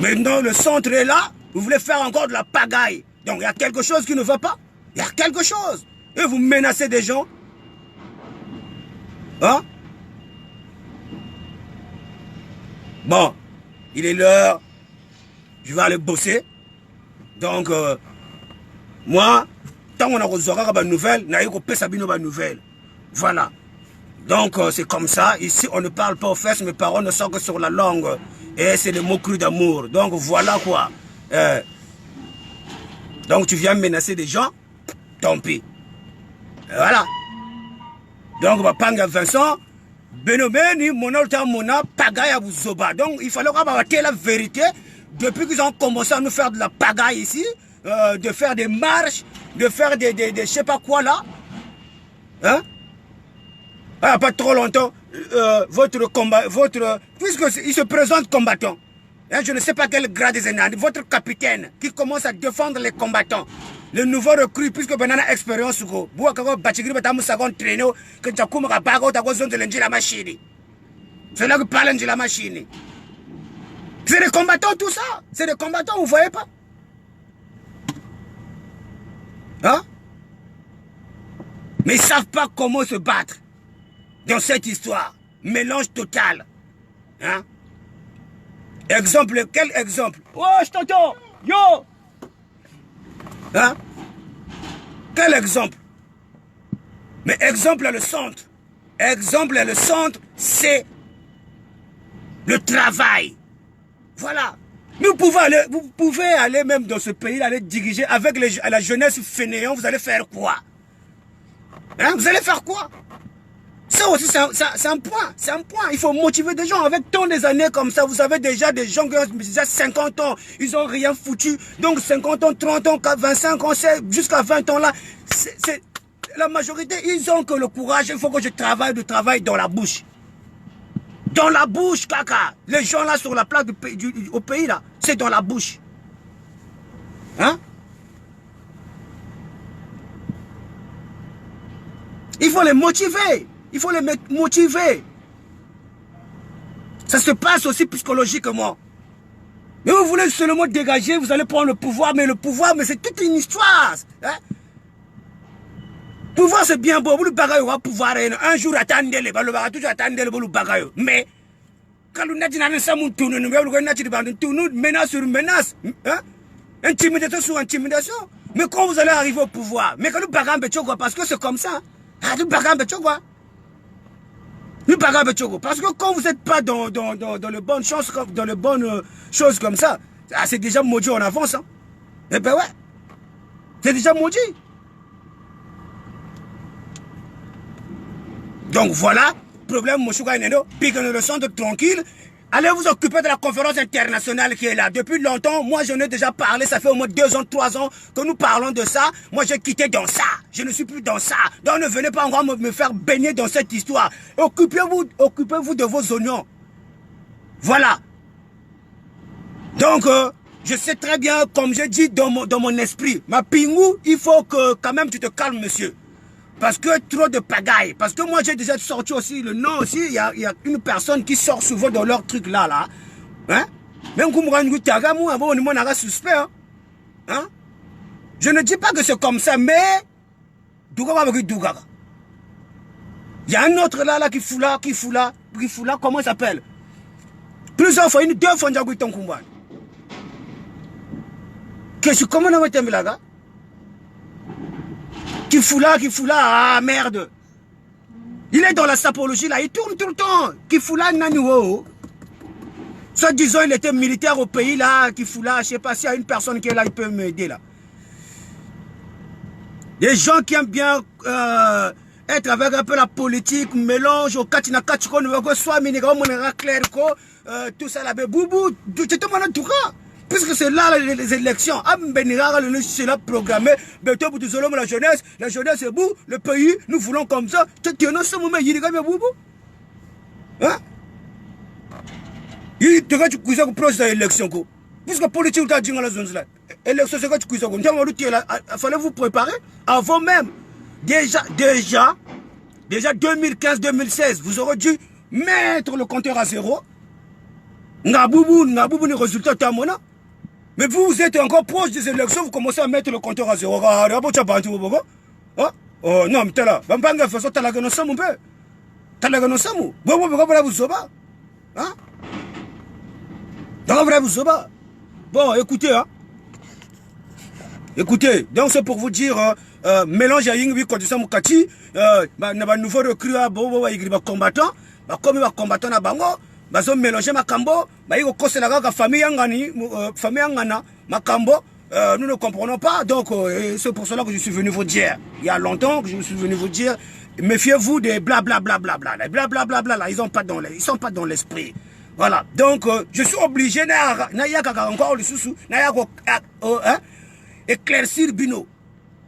Maintenant le centre est là, vous voulez faire encore de la pagaille. Donc il y a quelque chose qui ne va pas. Il y a quelque chose. Et vous menacez des gens. Hein? Bon, il est l'heure. Je vais aller bosser. Donc, Moi, tant qu'on a reçu des nouvelles, on a eu des nouvelles. Voilà. Donc, c'est comme ça. Ici, on ne parle pas aux fesses, mes paroles ne sont que sur la langue. Et c'est des mots crus d'amour. Donc, voilà quoi. Donc, tu viens menacer des gens, tant pis. Et voilà. Donc, Panga Vincent, Benomeni, Monolta Mona, Pagaille Zoba. Donc, il fallait avoir la vérité. Depuis qu'ils ont commencé à nous faire de la pagaille ici, de faire des marches, de faire des je sais pas quoi là. Hein? Ah, pas trop longtemps, votre combat, puisqu'il se présente combattant, hein, je ne sais pas quel grade des ennemis, votre capitaine qui commence à défendre les combattants, le nouveau recrue, puisque ben a expérience, c'est là que parle de la machine. C'est des combattants tout ça, c'est des combattants, vous voyez pas? Hein? Mais ils ne savent pas comment se battre dans cette histoire. Mélange total. Hein? Exemple, quel exemple? Oh, je t'entends! Yo! Hein? Quel exemple? Mais exemple, le centre. Exemple, le centre, c'est le travail. Voilà. Vous pouvez aller même dans ce pays, aller diriger avec la jeunesse fainéante, vous allez faire quoi? Hein? Vous allez faire quoi? Ça aussi, c'est un point. C'est un point. Il faut motiver des gens. Avec tant des années comme ça, vous avez déjà des gens qui ont déjà 50 ans. Ils n'ont rien foutu. Donc 50 ans, 30 ans, 25 ans, jusqu'à 20 ans là. La majorité, ils ont que le courage. Il faut que je travaille dans la bouche. Dans la bouche, caca. Les gens là sur la place au pays là, c'est dans la bouche. Hein? Il faut les motiver. Il faut les motiver. Ça se passe aussi psychologiquement. Mais vous voulez seulement dégager, vous allez prendre le pouvoir, mais c'est toute une histoire. Hein? Pouvoir c'est bien beau, vous le bagaille aura pouvoir un jour attendez le bagaille toujours attendez le bagaille. Mais quand nous n'avons pas de tourner, nous avons menace sur menace, hein? Intimidation sur intimidation. Mais quand vous allez arriver au pouvoir, mais quand nous bagaille quoi, parce que c'est comme ça. Nous bagaille quoi. Nous bagaille parce que quand vous n'êtes pas dans les bonnes choses, dans les bonnes choses comme ça, c'est déjà maudit en avance. Hein? Eh ben ouais, c'est déjà maudit. Donc voilà, problème Mouchouga Neno, puis que nous le centre tranquille. Allez vous occuper de la conférence internationale qui est là. Depuis longtemps, moi j'en ai déjà parlé, ça fait au moins 2 ans, 3 ans que nous parlons de ça. Moi j'ai quitté dans ça, je ne suis plus dans ça. Donc ne venez pas encore me faire baigner dans cette histoire. Occupez-vous de vos oignons. Voilà. Donc, je sais très bien, comme j'ai dit dans mon esprit, ma pingou, il faut que quand même tu te calmes, monsieur. Parce que trop de pagaille. Parce que moi, j'ai déjà sorti aussi le nom aussi. Il y a une personne qui sort souvent dans leur truc là. Hein? Même quand on a suspect. Hein? Je ne dis pas que c'est comme ça, mais il y a un autre là qui fout là, comment il s'appelle? Plusieurs fois, 2 fois, comment on a été là? Qui fout là, ah merde. Il est dans la sapologie là, il tourne tout le temps. Qui fout là, Naniwo. Soit disant, il était militaire au pays là, qui fout là, je sais pas s'il y a une personne qui est là, il peut m'aider là. Des gens qui aiment bien être avec un peu la politique, mélange au Katina Kachiko, soit Miniga, clair, tout ça là, boubou, tout le monde en tout cas. Puisque c'est là les élections, c'est là programmé, la jeunesse est bout, le pays, nous voulons comme ça, tu en as ce moment, il est comme boubou. Hein? Il te dit que tu proche de l'élection. Puisque politique, tu as dit dans la zone là. Élection, c'est quoi tu cuisines? Il fallait vous préparer avant même. Déjà 2015-2016, vous aurez dû mettre le compteur à 0. Naboubou, les résultats, tu as mon. Mais vous êtes encore proche des élections, vous commencez à mettre le compteur à 0. Oh non, mais t'es là. Bambanga façon t'as la ganossa mon père. T'as la ganossa mon. Bon, écoutez, hein. Écoutez, donc c'est pour vous dire, mélange à Yingbi Kodissa Mukati, na nouveau recrue à Bobo Igriba combattant, comme il va combattant à Bango, bazo mélanger Makambo, il kose la famille Angani, famille Angana, Makambo, nous ne comprenons pas, donc c'est pour cela que je suis venu vous dire, il y a longtemps que je suis venu vous dire, méfiez-vous des blablabla, les blablabla, là, ils sont pas dans l'esprit. Voilà, donc je suis obligé, encore le sous, éclaircir Bino.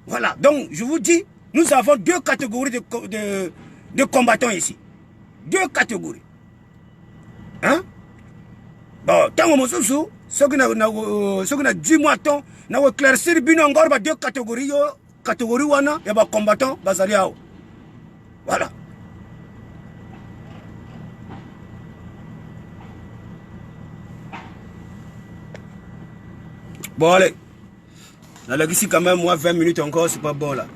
Voilà, donc je vous dis, nous avons deux catégories de combattants ici. Deux catégories. Hein? Bon, tant que nous ceux qui ont 10 mois de temps, nous avons éclaircir Bino encore deux catégories. Catégorie wana, il y a des combattants, Bazaliao. Voilà. Bon, allez. Ici, quand même, moi, 20 minutes encore, c'est pas bon, là.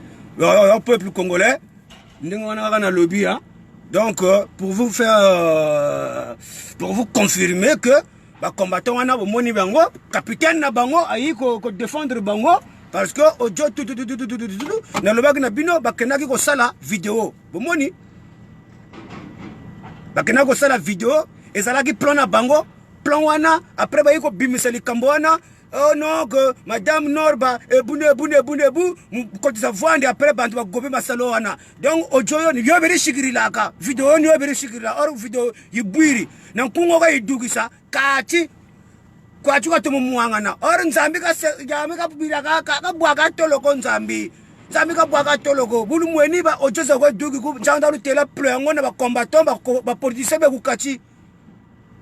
Un peuple congolais, on a un lobby, hein. Donc, pour vous faire, pour vous confirmer que, combattant, on a au Bango, capitaine na Bango, aïe, ko défendre Bango, parce que, au jour, na le bag na bino, kenaki ko sala vidéo. Bomoni. Kenaki ko sala vidéo, et ça là qui plan na Bango, plan wana, après, ko bimiseli kamboana. Oh non, que Madame Norba, boune, quand ils vont après, bantu va gober masalo wana. Donc, ojoyo ni yobere shigiri laka. Vidéo ni yobere shigiri la. Or, vidéo yibwiri. Nankungo ga idugisa. Kati. Kwa chuka tumu muangana. Or, nzambi ka bira ka buaga toloko nzambi. Nzambi ka buaga toloko. Bulu mweni ba ojozo kwa dugi ku. Janda lutela pleongo na ba combattant ba politicien be kukachi.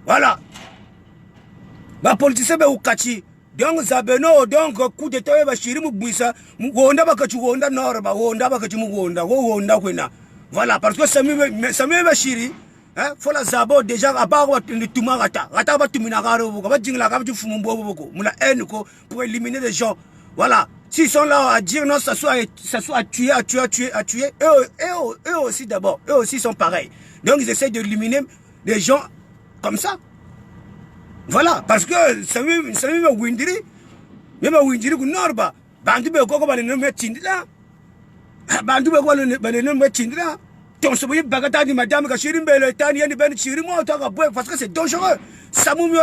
Voilà. Ba politicien be kukachi. Donc Zabeno, donc coup d'état va chiri mubisa, mugonda bakachu gonda norba, gonda bakachu mugonda, gonda kwena. Voilà, parce que Samuel Bachiri, hein, faut la Zabo déjà à part le Tumarata, Rata va tuminagaro, va jingla gabu fumbo boko, muna haine pour éliminer les gens. Voilà. S'ils sont là à dire non, ça soit à tuer, eux aussi d'abord, eux aussi sont pareils. Donc ils essaient d'éliminer les gens comme ça. Voilà, parce que ça me windiri, même windiri ku norba, bandu be koko bale no metindila, bandu be ko bale no metindila. Ton soboyi bagata di madame ka shiri mbele tani yani ben shiri mo ta ka boy parce que c'est dangereux. Samu mio,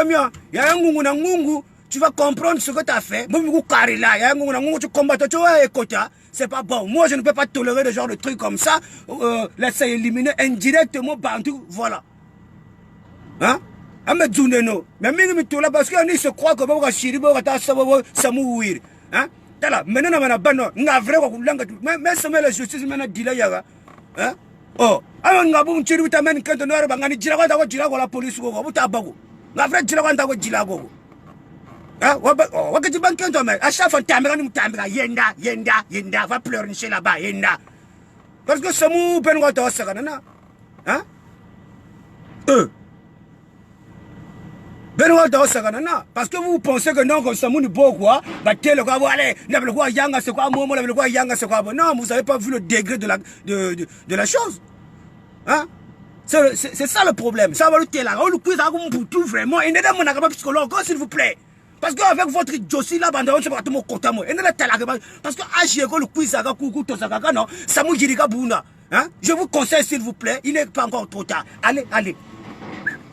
ya ngungu na ngungu, tu vas comprendre ce que tu as fait. Moi ku karila, ya ngungu na ngungu tu combattes tu es kota, c'est pas bon. Moi je ne peux pas tolérer ce genre de trucs comme ça. Laisser éliminer indirectement bandu, voilà. Hein? Mais parce qu'il se croit que hein? Mais ça met la justice hein? Oh, la police à chaque fois yenda va pleurer chez là-bas yenda parce que ça mou ben hein? Parce que vous pensez que non, comme ça, mon beau quoi, le quoi, allez, le quoi, yanga, c'est quoi, moi, le quoi, yanga, c'est quoi, non, vous n'avez pas vu le degré de la chose. Hein? C'est ça le problème. Ça va le télé, on le quiz, on tout vraiment, et n'aidez mon agama psychologue, s'il vous plaît. Parce qu'avec votre idiotie là, on se bat tout mon côté, et n'aidez parce que Achiego, le quiz, non, ça m'a dit, hein? Je vous conseille, s'il vous plaît, il n'est pas encore trop tard. Allez.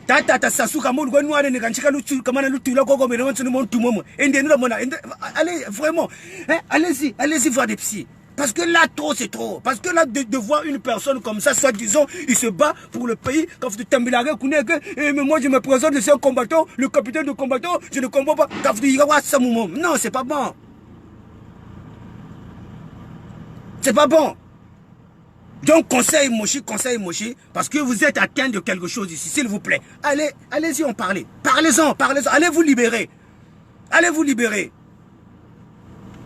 Tata sasuka mo ngwe noire ne kanchika lutu kamana lutu la gogo mena ntunu mo ntumomo ende nula mona allez vraiment hein, allez-y voir des psys parce que là trop c'est trop parce que là de voir une personne comme ça soit disons il se bat pour le pays quand vous tambilare kuneke mais moi je me présente c'est un combattant le capitaine de combattant je ne comprends pas quand vous diga wa samumo non c'est pas bon Donc, conseil Moshi, parce que vous êtes atteint de quelque chose ici, s'il vous plaît. Allez-y en parler. Parlez-en. Allez vous libérer.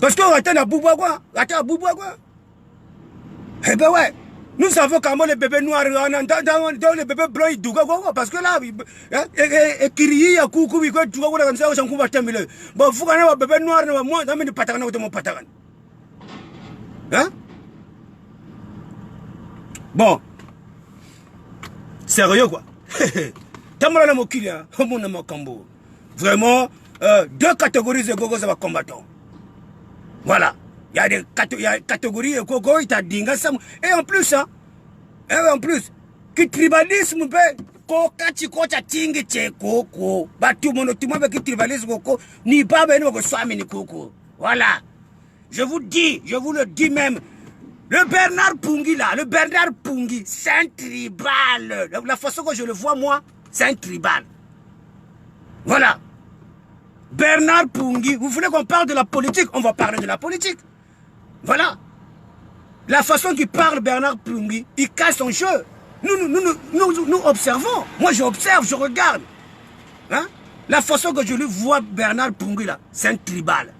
Parce qu'on attend à Boubouagua. Eh ben ouais. Nous savons comment les bébés noirs, dans les bébés blancs, ils douga, parce que là, et Kiri, à Koukou, ils douga, comme ça, j'en coupe à terminer. Bon, vous avez un bébé noir, moi, dans mes patagan de mon patagan. Hein? Bon, sérieux quoi. Vraiment, deux catégories de gogos combattants. Voilà. Il y a des catégories, et en plus, hein, et en plus, que tribalisme, voilà. Je vous dis, je vous le dis même, le Bernard Pungui là, le Bernard Pungui, c'est un tribal. La façon que je le vois moi, c'est un tribal. Voilà. Bernard Pungui, vous voulez qu'on parle de la politique? On va parler de la politique. Voilà. La façon qu'il parle Bernard Pungui, il casse son jeu. Nous observons. Moi j'observe, je regarde. Hein? La façon que je lui vois Bernard Pungui là, c'est un tribal.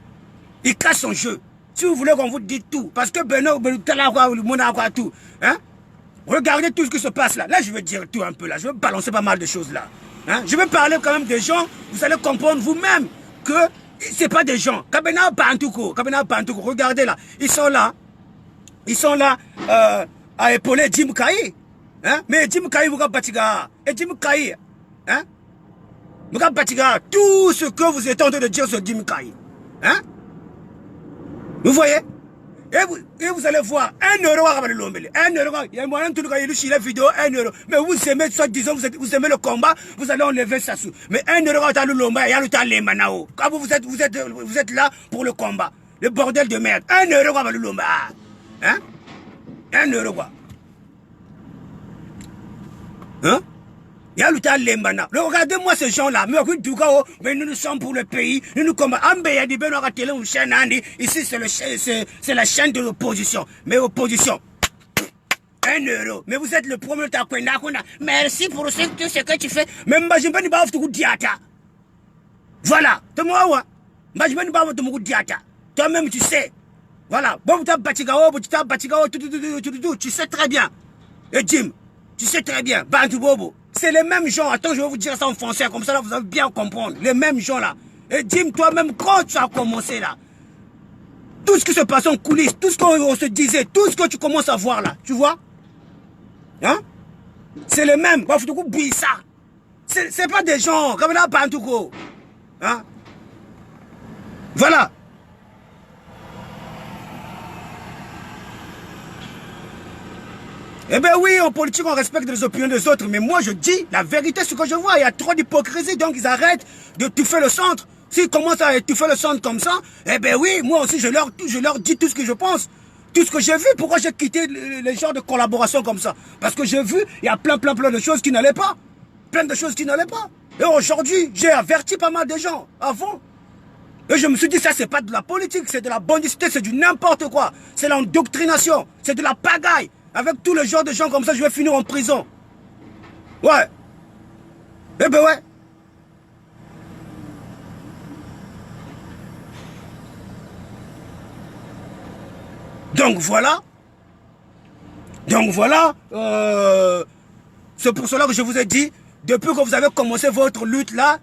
Il casse son jeu. Si vous voulez qu'on vous dise tout, parce que Bernard tout, hein? Regardez tout ce qui se passe là. Là je vais dire tout un peu là. Je vais balancer pas mal de choses là. Hein? Je vais parler quand même des gens, vous allez comprendre vous-même que c'est pas des gens. Kabena Pantouko, regardez là, ils sont là à épauler Jim Kayi. Hein? Mais Jim Kayi, vous batiga. Et Jim Kayi, hein? Vous batiga tout ce que vous êtes en train de dire sur Jim Kayi. Hein? Vous voyez? Et vous allez voir, 1 euro, 1 euro, il y a moyen de il la vidéo, 1 euro. Mais vous aimez, soit disons, vous aimez le combat, vous allez enlever ça sous. Mais 1 euro, quand vous êtes là pour le combat, le bordel de merde, 1 euro, hein? 1 euro, quoi. Hein? Regardez-moi ces gens-là, mais nous sommes pour le pays, nous combattons. Ici c'est la chaîne de l'opposition. Mais opposition, 1 euro. Mais vous êtes le premier. Merci pour ce que tu fais. Même je ne pas voilà. Toi-même tu sais. Voilà. Tu sais très bien. Et Jim, tu sais très bien. Bantu Bobo. C'est les mêmes gens. Attends, je vais vous dire ça en français. Comme ça, là, vous allez bien comprendre. Les mêmes gens, là. Et Jim, toi-même, quand tu as commencé, là, tout ce qui se passe en coulisses, tout ce qu'on se disait, tout ce que tu commences à voir, là, tu vois? Hein? C'est les mêmes. C'est pas des gens. Comme là, Pantouko. Hein? Voilà. Eh bien oui, en politique, on respecte les opinions des autres. Mais moi, je dis la vérité, ce que je vois. Il y a trop d'hypocrisie, donc ils arrêtent de étouffer le centre. S'ils commencent à étouffer le centre comme ça, eh bien oui, moi aussi, je leur dis tout ce que je pense. Tout ce que j'ai vu. Pourquoi j'ai quitté les genres de collaboration comme ça? Parce que j'ai vu, il y a plein de choses qui n'allaient pas. Plein de choses qui n'allaient pas. Et aujourd'hui, j'ai averti pas mal de gens avant. Et je me suis dit, ça, c'est pas de la politique, c'est de la bondicité, c'est du n'importe quoi. C'est l'endoctrination, c'est de la pagaille. Avec tout le genre de gens comme ça, je vais finir en prison. Ouais. Eh ben ouais. Donc voilà. C'est pour cela que je vous ai dit, depuis que vous avez commencé votre lutte là,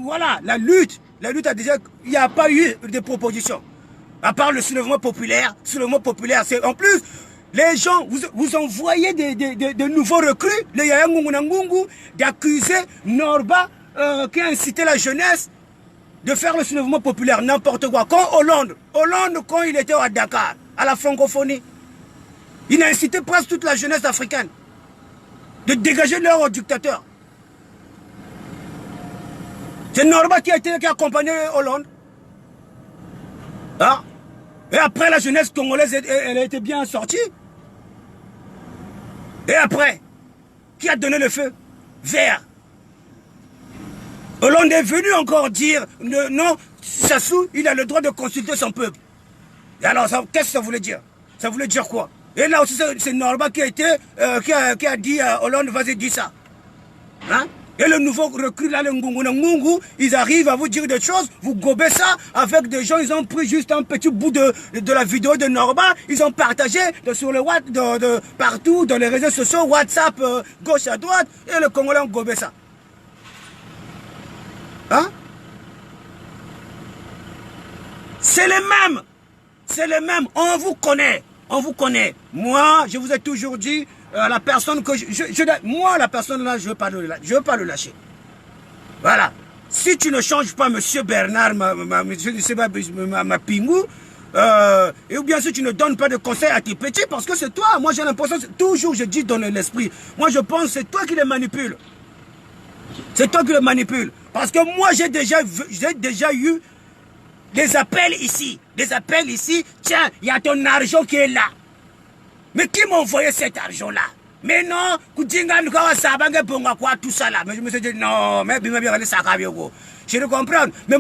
voilà, la lutte a déjà, il n'y a pas eu de proposition. À part le soulèvement populaire, c'est en plus... Les gens, vous envoyez des nouveaux recrues, les Yaya Ngungu, d'accuser Norba qui a incité la jeunesse de faire le soulèvement populaire, n'importe quoi. Quand Hollande, quand il était à Dakar, à la francophonie, il a incité presque toute la jeunesse africaine de dégager leur dictateur. C'est Norba qui a accompagné Hollande. Ah. Et après, la jeunesse congolaise, elle a été bien sortie. Et après, qui a donné le feu vert? Hollande est venu encore dire, non, Sassou, il a le droit de consulter son peuple. Et alors, qu'est-ce que ça voulait dire? Ça voulait dire quoi? Et là aussi, c'est Norba qui a dit à Hollande, vas-y, dis ça. Hein? Et le nouveau recrue là, le Ngungu, ils arrivent à vous dire des choses, vous gobez ça avec des gens, ils ont pris juste un petit bout de la vidéo de Norba, ils ont partagé sur le partout, dans les réseaux sociaux, WhatsApp, gauche à droite, et le Congolais ont gobé ça. Hein? C'est les mêmes, on vous connaît. Moi, je vous ai toujours dit, la personne que moi, la personne là, je veux pas le lâcher. Voilà. Si tu ne changes pas, monsieur Bernard, monsieur ma Pingou, et ou bien si tu ne donnes pas de conseils à tes petits, parce que c'est toi. Moi, j'ai l'impression, toujours je dis dans l'esprit, moi je pense que c'est toi qui les manipules. C'est toi qui les manipules. Parce que moi, j'ai déjà eu des appels ici. Des appels ici. Tiens, il y a ton argent qui est là. Mais qui m'a envoyé cet argent-là? Mais non, tout ça là. Mais je me suis dit, non, mais je le comprends. Mais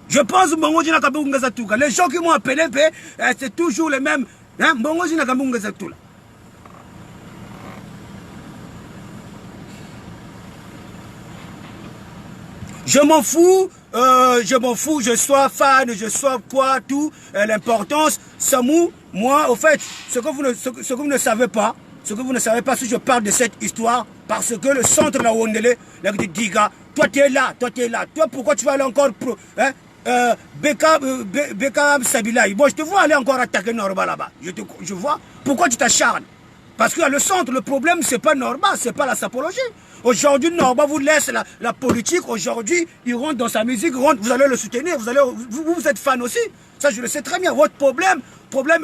je pense que les gens qui m'ont appelé, c'est toujours les mêmes. Je m'en fous, je sois fan, je sois quoi, tout, l'importance, Samou, moi, au fait, ce que vous ne savez pas, si je parle de cette histoire, parce que le centre là où on est là, dit, gars, toi tu es là, toi pourquoi tu vas aller encore Bekam Sabila, bon, je te vois aller encore attaquer Norba là-bas, je vois, pourquoi tu t'acharnes? Parce que le centre, le problème, c'est pas Norba, c'est pas la sapologie. Aujourd'hui, Norba vous laisse la politique. Aujourd'hui, il rentre dans sa musique, vous allez le soutenir, vous êtes fan aussi. Ça, je le sais très bien. Votre problème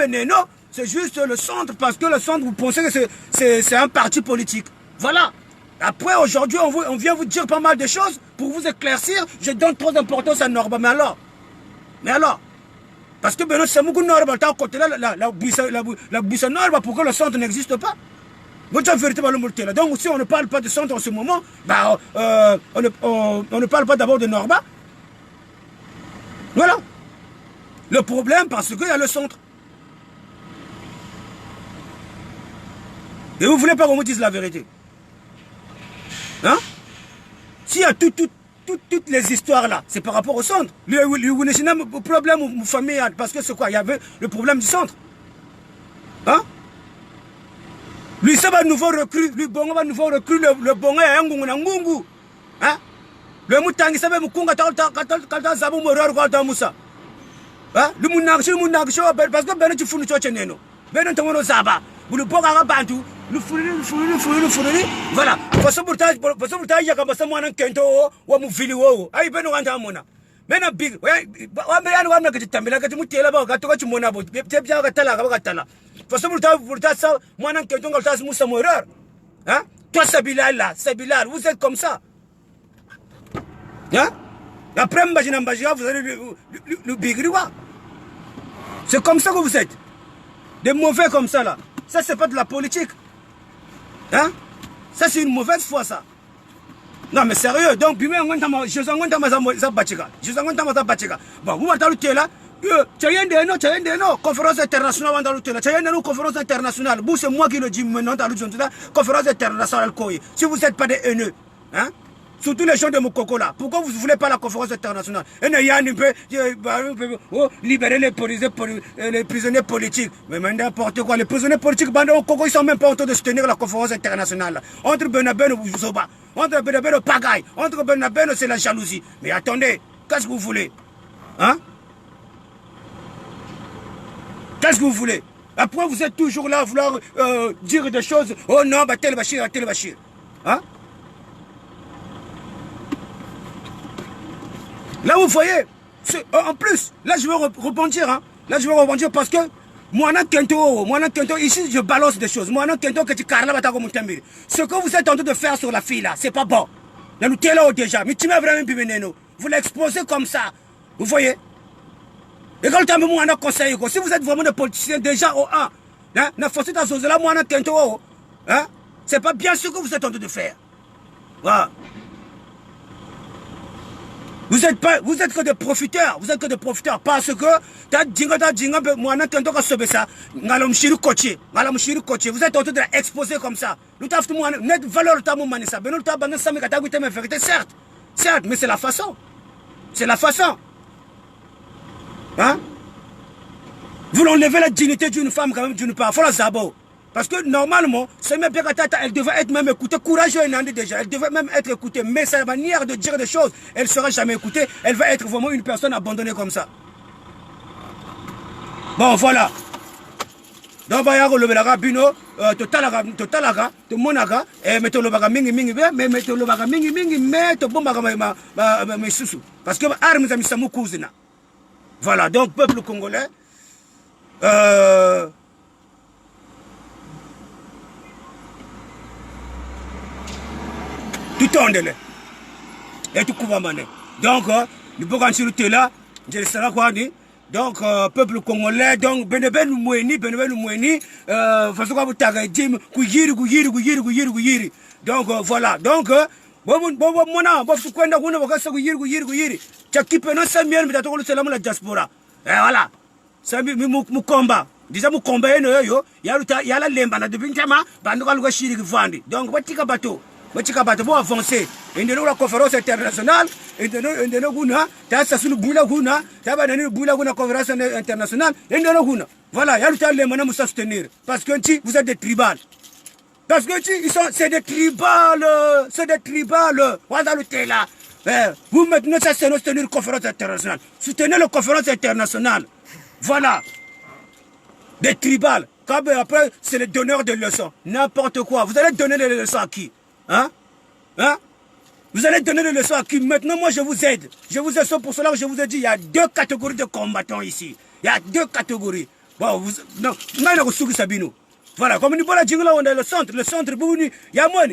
est Neno, c'est juste le centre, parce que le centre, vous pensez que c'est un parti politique. Voilà. Après, aujourd'hui, on vient vous dire pas mal de choses pour vous éclaircir. Je donne trop d'importance à Norba. Mais alors parce que Benoît Samoukou Norba, la bouissa Norba, pourquoi le centre n'existe pas? Donc si on ne parle pas de centre en ce moment, bah, on ne parle pas d'abord de Norba. Voilà. Le problème, parce qu'il y a le centre. Et vous ne voulez pas qu'on vous dise la vérité. Hein? S'il y a toutes les histoires là, c'est par rapport au centre. Le problème de famille, parce que c'est quoi? Il y avait le problème du centre. Hein? Lui, ça va nouveau recrue, le bongo est un ngungu. Hein? Le moutangi, ça va moukunga, quand zabou moreur, quand moussa. Hein? Le mounag, parce que ben tu fous le tchéneno. Ben tu vas zaba. Vous le boga bantu, le fourri. Voilà. Parce que il y a comme ça, moi, un kento, ou un fili, ou aïe, ben on a mona. Ben a big, ouais, on a que tu t'amènes, que tu moutilles là-bas, que tu m'en as beau, tu es bien à Tala. Parce que ça, moi, un kento, quand tu moussa moreur. Hein? Toi, Sabilal, vous êtes comme ça. Hein? Après, vous allez le bigriwa. C'est comme ça que vous êtes. Des mauvais comme ça, là. Ça, c'est pas de la politique. Hein? Ça, c'est une mauvaise foi, ça. Non, mais sérieux. Donc, bon, vous m'entendez là? Conférence internationale, conférence internationale. C'est moi qui le dis maintenant, conférence internationale. Si vous n'êtes pas des haineux, hein? Surtout les gens de Mokoko là. Pourquoi vous ne voulez pas la conférence internationale? Libérer les prisonniers politiques. Mais n'importe quoi. Les prisonniers politiques, ils sont même pas en train de soutenir la conférence internationale. Entre Benabeno et Zoba, entre Benabeno et Pagaille, entre Benabeno c'est la jalousie. Mais attendez, qu'est-ce que vous voulez? Hein? Qu'est-ce que vous voulez? Après vous êtes toujours là à vouloir dire des choses. Oh non, tel Bachir. Hein? Là, vous voyez, en plus, là, je vais rebondir. Hein. Là, je vais rebondir parce que moi, ici, je balance des choses. Moi, ce que vous êtes en train de faire sur la fille, là, c'est pas bon. Là, nous sommes là déjà. Mais tu m'as vraiment pu vous l'exposez comme ça. Vous voyez? Et quand tu as un conseil, si vous êtes vraiment des politiciens déjà au 1, hein, c'est pas bien ce que vous êtes en train de faire. Voilà. Vous êtes que des profiteurs, parce que vous êtes en train de l'exposer comme ça. Certes, mais c'est la façon. Hein? Vous enlevez la dignité d'une femme quand même d'une part. Il faut la zabo. Parce que normalement, elle devait être même écoutée, courageuse déjà, elle devait même être écoutée, mais sa manière de dire des choses, elle ne sera jamais écoutée, elle va être vraiment une personne abandonnée comme ça. Bon, voilà. Donc baya ko lobelaka bino totalaka tomonaka mais tolobaka mingi mais tolobaka mingi mais tobombaka ma susu parce que armes za misamu kuzina. Voilà, donc peuple congolais tout ondele et tout kouvamane. Donc nous pouvons continuer là, je sais quoi dire. Donc, peuple congolais, donc, beneben moueni, façon quoi vous tagay jim, kuyiri. Donc, voilà. Donc, mona, bof kwenda kuna wakasa kuyiri. Chakipe non samien, mais t'as c'est la diaspora. Et voilà. Sambi mukomba. Déjà mukomba yo, ya la lemba na depuis njama, banduka luka shiri kivandi. Donc, watika bateau pour avancer. Et de la conférence internationale, et de nos guna, t'as sa sous boula guna, t'as pas donné boula guna conférence internationale, et de nos guna. Voilà, il y a le temps les manages à soutenir. Parce que vous êtes des tribales. Parce que c'est des tribales. Voilà le thé là. Vous maintenant, ça c'est soutenir la conférence internationale. Soutenez la conférence internationale. Voilà. Des tribales. Après, c'est les donneurs de leçons. N'importe quoi. Vous allez donner les leçons à qui? Hein? Vous allez donner des leçons à qui? Maintenant, moi, je vous aide. Je vous aide pour cela que je vous ai dit, il y a 2 catégories de combattants ici. Il y a 2 catégories. Bon, non, voilà, comme nous voilà, on est le centre, il y a moi,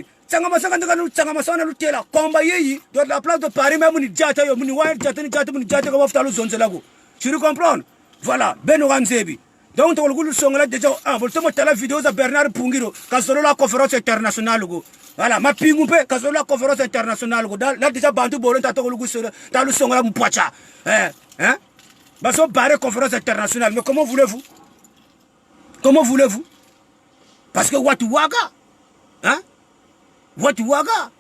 dans la place de Paris, même, tu comprends? Voilà, Ben Oranzebi. Donc, on sont là déjà, la vidéo de Bernard Pungiro, quand c'est la conférence internationale. Voilà, ma pingoupe, quand c'est la conférence internationale. Là, déjà, Bantu Boron, t'as le son là, Mouacha. Hein? Bah, c'est barré conférence internationale. Mais comment voulez-vous? Comment voulez-vous? Parce que Watuwaga, hein? Watuwaga,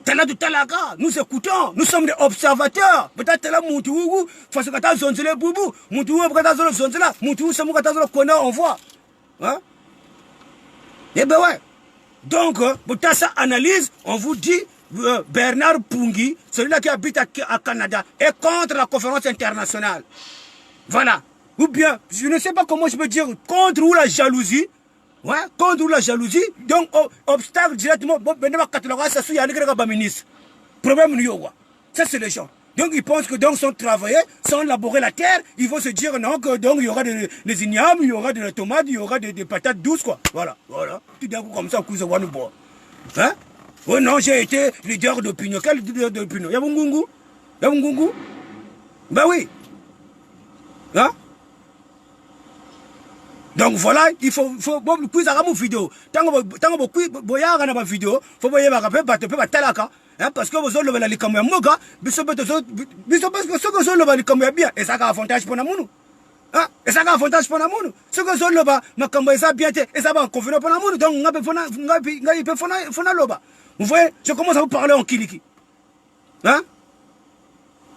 Talaga, nous écoutons, nous sommes des observateurs. Peut-être là, Moutou, parce que t'as zonzele boubou, Moutou, peut-être t'as zonzela, Moutou, c'est moi qui t'as qu'on on voit. Hein? Eh ben ouais. Donc, pour ça analyse, on vous dit, Bernard Pungi, celui-là qui habite à Canada, est contre la conférence internationale. Voilà. Ou bien, je ne sais pas comment je peux dire, contre ou la jalousie. Ouais, contre la jalousie, donc obstacle directement, problème ça c'est les gens. Donc ils pensent que donc sans travailler, sans laborer la terre, ils vont se dire non que donc il y aura des ignames, il y aura des tomates, il y aura des patates douces quoi. Voilà. Tout d'un coup comme ça, coup ça va nous boire. Hein? Oh non, j'ai été leader d'opinion. Quel leader d'opinion? Yabungungu? Ben oui. Hein? Donc voilà, il faut plus à mon vidéo. Tant que boya na ma vidéo, faut boyer ma rappel ba talaka, hein parce que vous avez la comme moga, biso parce que ce que vous avez comme bien et ça a avantage pour namuno. Hein? Et ça a avantage pour namuno. Ce que vous avez ma comme ça bien et ça va convenir pour namuno. Donc ngabe fona loba. Vous voyez, je commence à vous parler en kiliki. Hein?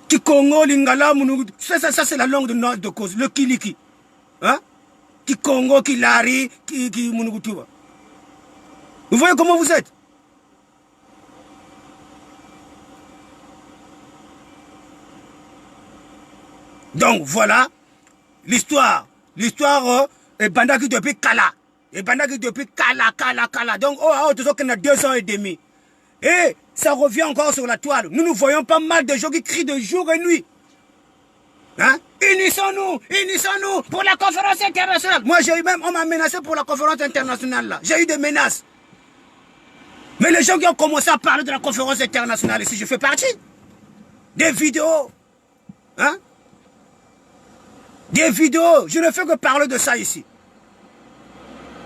Kikongo lingala munu, ça c'est la langue de cause, le kiliki. Hein? Qui Congo, qui Lari, qui Munugutuba. Vous voyez comment vous êtes? Donc voilà l'histoire. L'histoire est bandaki depuis Kala. Et bandaki depuis Kala. Donc tout ça qu'on a 2 ans et demi. Et ça revient encore sur la toile. Nous voyons pas mal de gens qui crient de jour et nuit. Hein? Unissons-nous pour la conférence internationale. Moi, on m'a menacé pour la conférence internationale là. J'ai eu des menaces. Mais les gens qui ont commencé à parler de la conférence internationale ici, je fais partie. Des vidéos. Hein? Des vidéos. Je ne fais que parler de ça ici.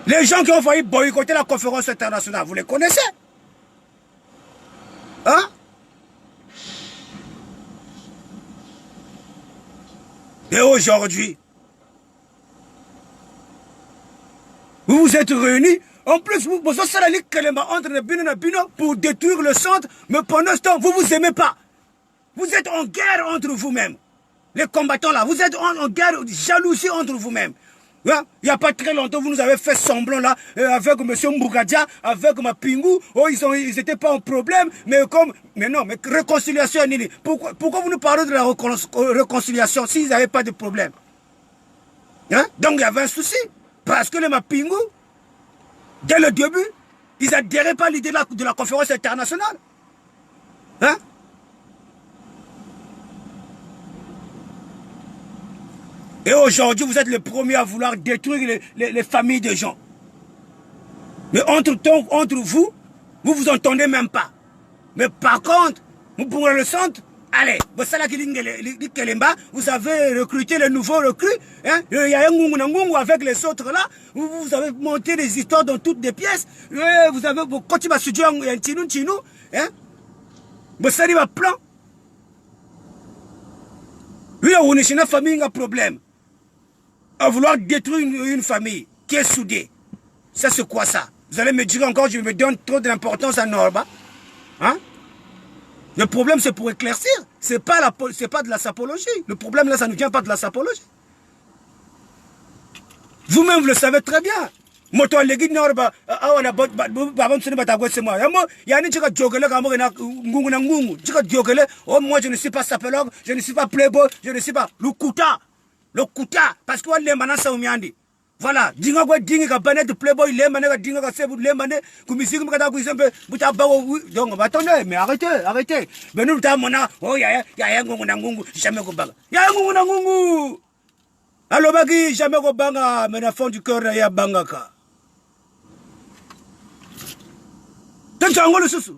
Les gens qui ont failli boycotter la conférence internationale, vous les connaissez? Hein? Et aujourd'hui, vous vous êtes réunis. En plus, vous entre Bino pour détruire le centre. Mais pendant ce temps, vous vous aimez pas. Vous êtes en guerre entre vous-même. Les combattants là, vous êtes en guerre, jalousie entre vous-même. Hein? Il n'y a pas très longtemps, vous nous avez fait semblant là, avec M. Mbougadia, avec Mapingou. Oh, ils n'étaient pas en problème, mais non, mais réconciliation, Nini. Pourquoi vous nous parlez de la réconciliation s'ils n'avaient pas de problème? Hein? Donc il y avait un souci. Parce que les Mapingu, dès le début, ils n'adhéraient pas à l'idée de la conférence internationale. Hein? Et aujourd'hui, vous êtes les premiers à vouloir détruire les familles de gens. Mais entre vous, vous vous entendez même pas. Mais par contre, vous pourrez le centre, allez, vous avez recruté les nouveaux recrues, hein? Il y a un ngungu avec les autres là, vous avez monté des histoires dans toutes les pièces, vous avez quand tu vas studier un tinu, hein? Vous avez un plan. Oui, on est chez une famille, il y a un problème. À vouloir détruire une famille qui est soudée. Ça, c'est quoi ça? Vous allez me dire encore, je me donne trop d'importance à Norba. Hein? Le problème, c'est pour éclaircir. C'est pas de la sapologie. Le problème, là, ça ne vient pas de la sapologie. Vous-même, vous le savez très bien. Moto legi Norba, awana babam sunu batagwe c'est moi. Y'a ni chika jokele kamo na ngungu na ngungu. Chika jokele, oh moi je ne suis pas sapologue, je ne suis pas playboy, je ne suis pas Lukuta. Le kuta, parce que les manas sont miandi. Voilà, dinga quoi dinga ka banet de playboy, les manas dinga ka sebu, les manas, comme ici, comme kada kuisembe, buta bawo, donc attendez, mais arrêtez. Mais nous ta mona, oh ya ngungu na ngungu, jamais ko banga. Ya ngungu na ngungu. Alors bagi jamais ko banga, mais na fond du cœur ya banga ka. Tant que le susu.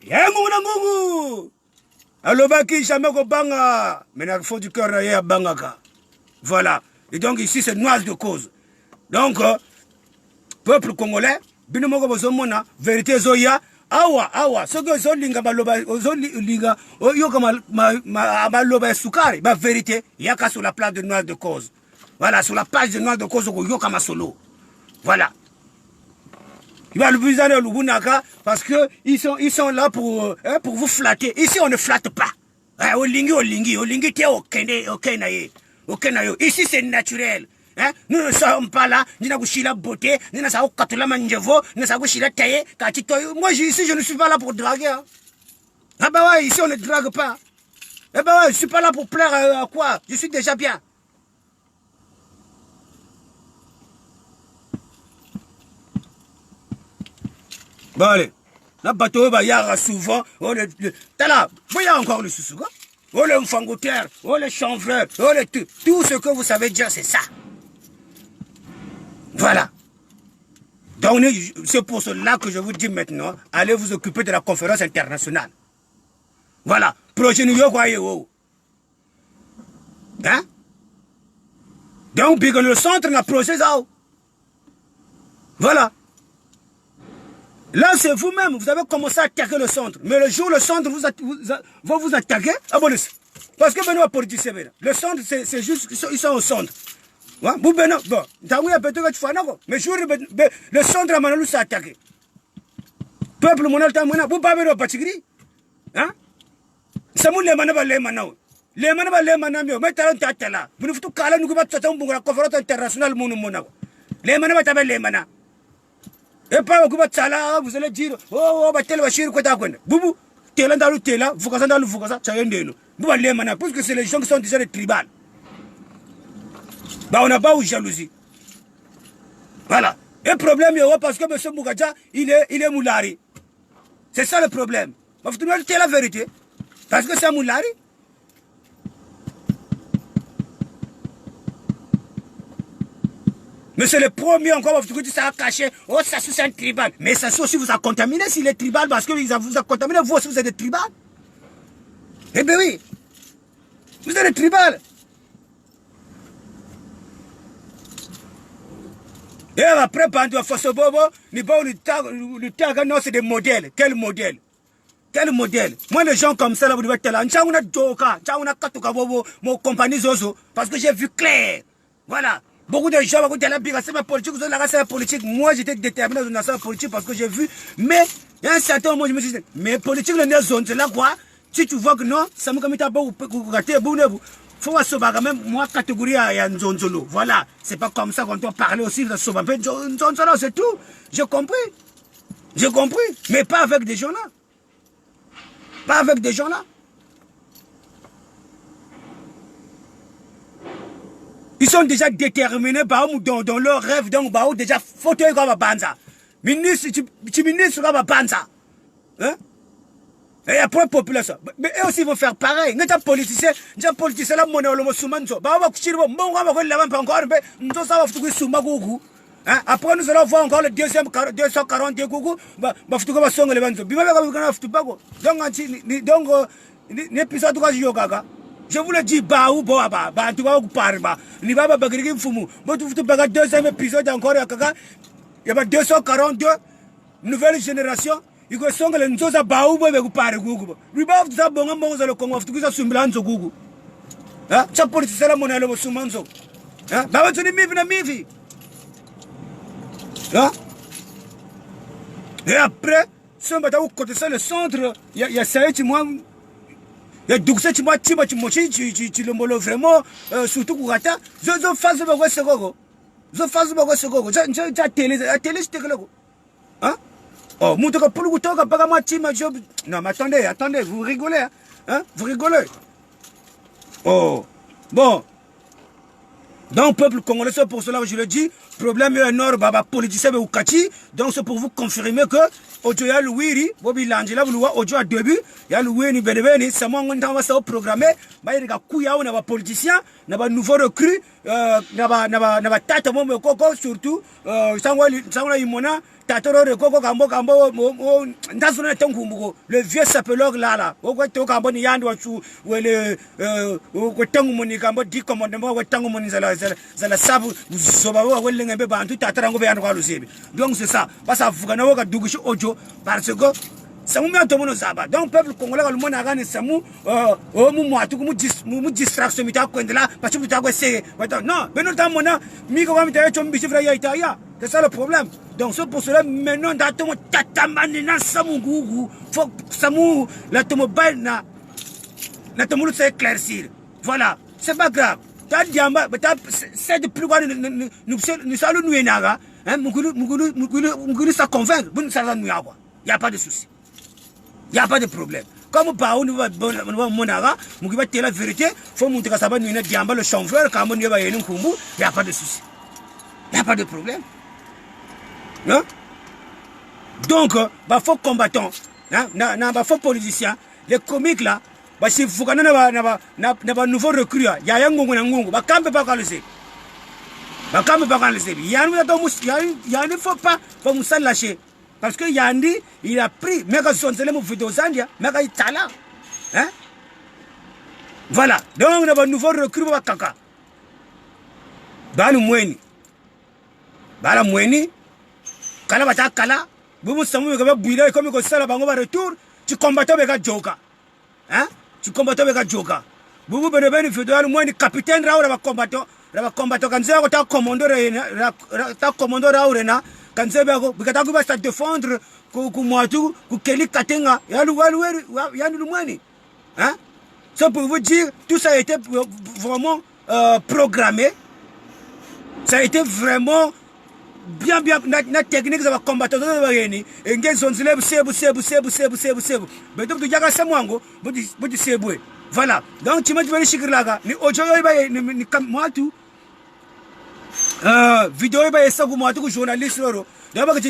Ya ngungu na ngungu. Alors bagi jamais ko banga, mais na fond du cœur ya banga ka. Voilà. Et donc ici, c'est noise de cause. Donc, peuple congolais, binomoko bozomona, vérité zoya, awa, ce que zolinga baloba, zolinga, yoka maloba sukari, ba vérité, yaka sur la place de noise de cause. Voilà, sur la page de noise de cause, yoka masolo. Voilà. Il va le buser le Lubunaka parce que ils sont là pour vous flatter. Ici, on ne flatte pas. Olingi, t'es ok, ici c'est naturel. Hein? Nous ne sommes pas là, nous n'avons pas la beauté, nous n'avons pas la manjevo, nous n'avons pas la taille. Moi ici je ne suis pas là pour draguer. Hein? Ah bah ouais, ici on ne drague pas. Eh bah ouais, je suis pas là pour plaire à quoi? Je suis déjà bien. Bon allez, la bateau bah yara souvent, t'as là, voyez encore le sous-sous. Oh le mfangoteur, oh le chanvreur, oh le tout ce que vous savez dire, c'est ça. Voilà. Donc c'est pour cela que je vous dis maintenant, allez vous occuper de la conférence internationale. Voilà. Projet New York, hein? Donc, puis le centre n'a projet ça. Voilà. Là, c'est vous-même, vous avez commencé à attaquer le centre. Mais le jour où le centre va vous attaquer, abonnez-vous. Parce que Benoît politicien, le centre, c'est juste, ils sont au centre. Bon, mais le centre a manalou s'est attaqué. Peuple monal tamona, vous pas Benoît Patigri. Hein? C'est mon les manaba les manao. Les manaba les manamio, mais talent tatala. Vous ne faites pas nous battre la conférence internationale monao. Les manaba tabel les mana. Et pas au Kubatala, vous allez dire, oh, tel Bachir Kotakwen. Boubou, tel dans le tel, vous casez dans le Foucaza, Chayendeno. Vous allez maintenant, parce que c'est les gens qui sont déjà des tribales. Bah, on n'a pas eu jalousie. Voilà. Et le problème, parce que M. Mougadja, il est moulari. C'est ça le problème. Vous devez dire la vérité. Parce que c'est moulari. Mais c'est le premier encore, vous dites ça a caché. Oh, ça c'est un tribal. Mais ça aussi vous a contaminé s'il est tribal parce que vous a contaminé, vous aussi vous êtes des tribal. Eh bien oui. Vous êtes des tribal. Et après, pendant Fosso Bobo, le tag, non, c'est des modèles. Quel modèle? Quel modèle? Moi, les gens comme ça, là, vous devez être là. N'chaouna Joka, n'chaouna Katuka Bobo, mon compagnie Zozo, parce que j'ai vu clair. Voilà. Beaucoup de gens, beaucoup de la c'est ma politique, vous avez la politique. Moi, j'étais déterminé dans la politique parce que j'ai vu. Mais, il y a un certain moment, je me suis dit, mais politique, le zone, c'est là quoi? Si tu vois que non, ça me commet à vous rater, vous. Faut voir Soba quand même, moi, catégorie à Nzonzolo. Voilà. C'est pas comme ça qu'on doit parler aussi de Soba. Nzonzolo, c'est tout. J'ai compris. J'ai compris. Mais pas avec des gens là. Pas avec des gens là. Ils sont déjà déterminés dans leur rêve, donc déjà fauteuil comme Banza. Ministre, tu ministre comme Banza. Hein? Et après, population. Mais eux aussi vont faire pareil. Nous sommes politiciens, là, mon homme, Soumanzo. Après, nous allons voir encore le deuxième 242 gougou. Donc, l'épisode de Yogaga. Je vous le dis, Baou, Boaba, Bantuba, Parba, Nibaba Bagri Fumu. Deuxième épisode encore, il y a 242 nouvelle génération. Il y a des gens qui ont Baou, Boba, Parba, Google. Ribaf, Zabonga, Monza, le Congo, tout ça, Sumblanzo, Google. Hein? Ça politique, c'est la monnaie, le Sumanzo. Hein? Baba, tu n'es pas mivi. Hein? Et après, si on va côté ça, le centre, il y a ça, tu vois. Il y a 12 tu vois, tu le molo vraiment, surtout Kougata. Je fais ce que c'est quoi. Je fais ce que c'est quoi. La télé, c'était que là. Hein? Oh, Moutaka Puluto, Pagama, Tima, Job. Non, mais attendez, vous rigolez. Hein? Vous rigolez. Oh, bon. Dans le peuple congolais, c'est pour cela que je le dis, problème est énorme, baba politicien ou kati. Donc c'est pour vous confirmer que Ojo ya Louiri, Bobby Langela, vous voyez Ojo à début, ya Louiri Beneveni, c'est moi on va ça programmer, bah il y a couilla on a pas politicien, on a nouveau recrue, n'a tata mon coco surtout, sangwa imona. Le vieux sapelog là, donc c'est ça. Parce que donc peuple congolais le monde a gagné samu distraction parce que non mais notamment c'est ça le problème. Donc c'est pour cela maintenant d'atomo tatamani na samu gugu faut samu la tomobile na tomolu s'éclaircir. Voilà, c'est pas grave. C'est de plus grand nous allons nous énaga hein mugulu ça convaincre bon ça nous avoir. Il y a pas de souci. Il n'y a pas de problème. Comme Baou nous va monara, nous va la vérité, faut montrer que ça va nous diamba le chanvreur quand on y va y il n'y a pas de souci. Il n'y a pas de problème. Hein? Donc, bah faut combattant, hein, faut politicien, les comiques là, bah si vous connaissez na nouveau recrue, il y a un ngongo, bah quand pas le bah quand pas le il y a ne faut pas nous lâcher. Parce que Yandi, il a pris, mais quand son téléphone vidéo Zandia, mais quand il est là, hein? Voilà. Donc, on a un nouveau recrue à Kaka. Bala Mweni. Bala Mweni. Kala Bata Kala. Vous savez que vous avez comme vous savez, vous avez retour. Tu combattez avec un joker. Hein? Tu combattez avec un joker. Vous vous avez une vidéo, Mweni, capitaine Raoul, va combattre. Va combattre quand vous avez un commandeur Raoul. Quand vous avez défendre, Kelly Katenga, hein? Ça pour vous dire, tout ça a été vraiment programmé. Ça a été vraiment bien, la technique de la combattre. Et voilà. Donc, tu m'as dit, ni vidéo ba esa ku mwatu ku journaliste loro daba ka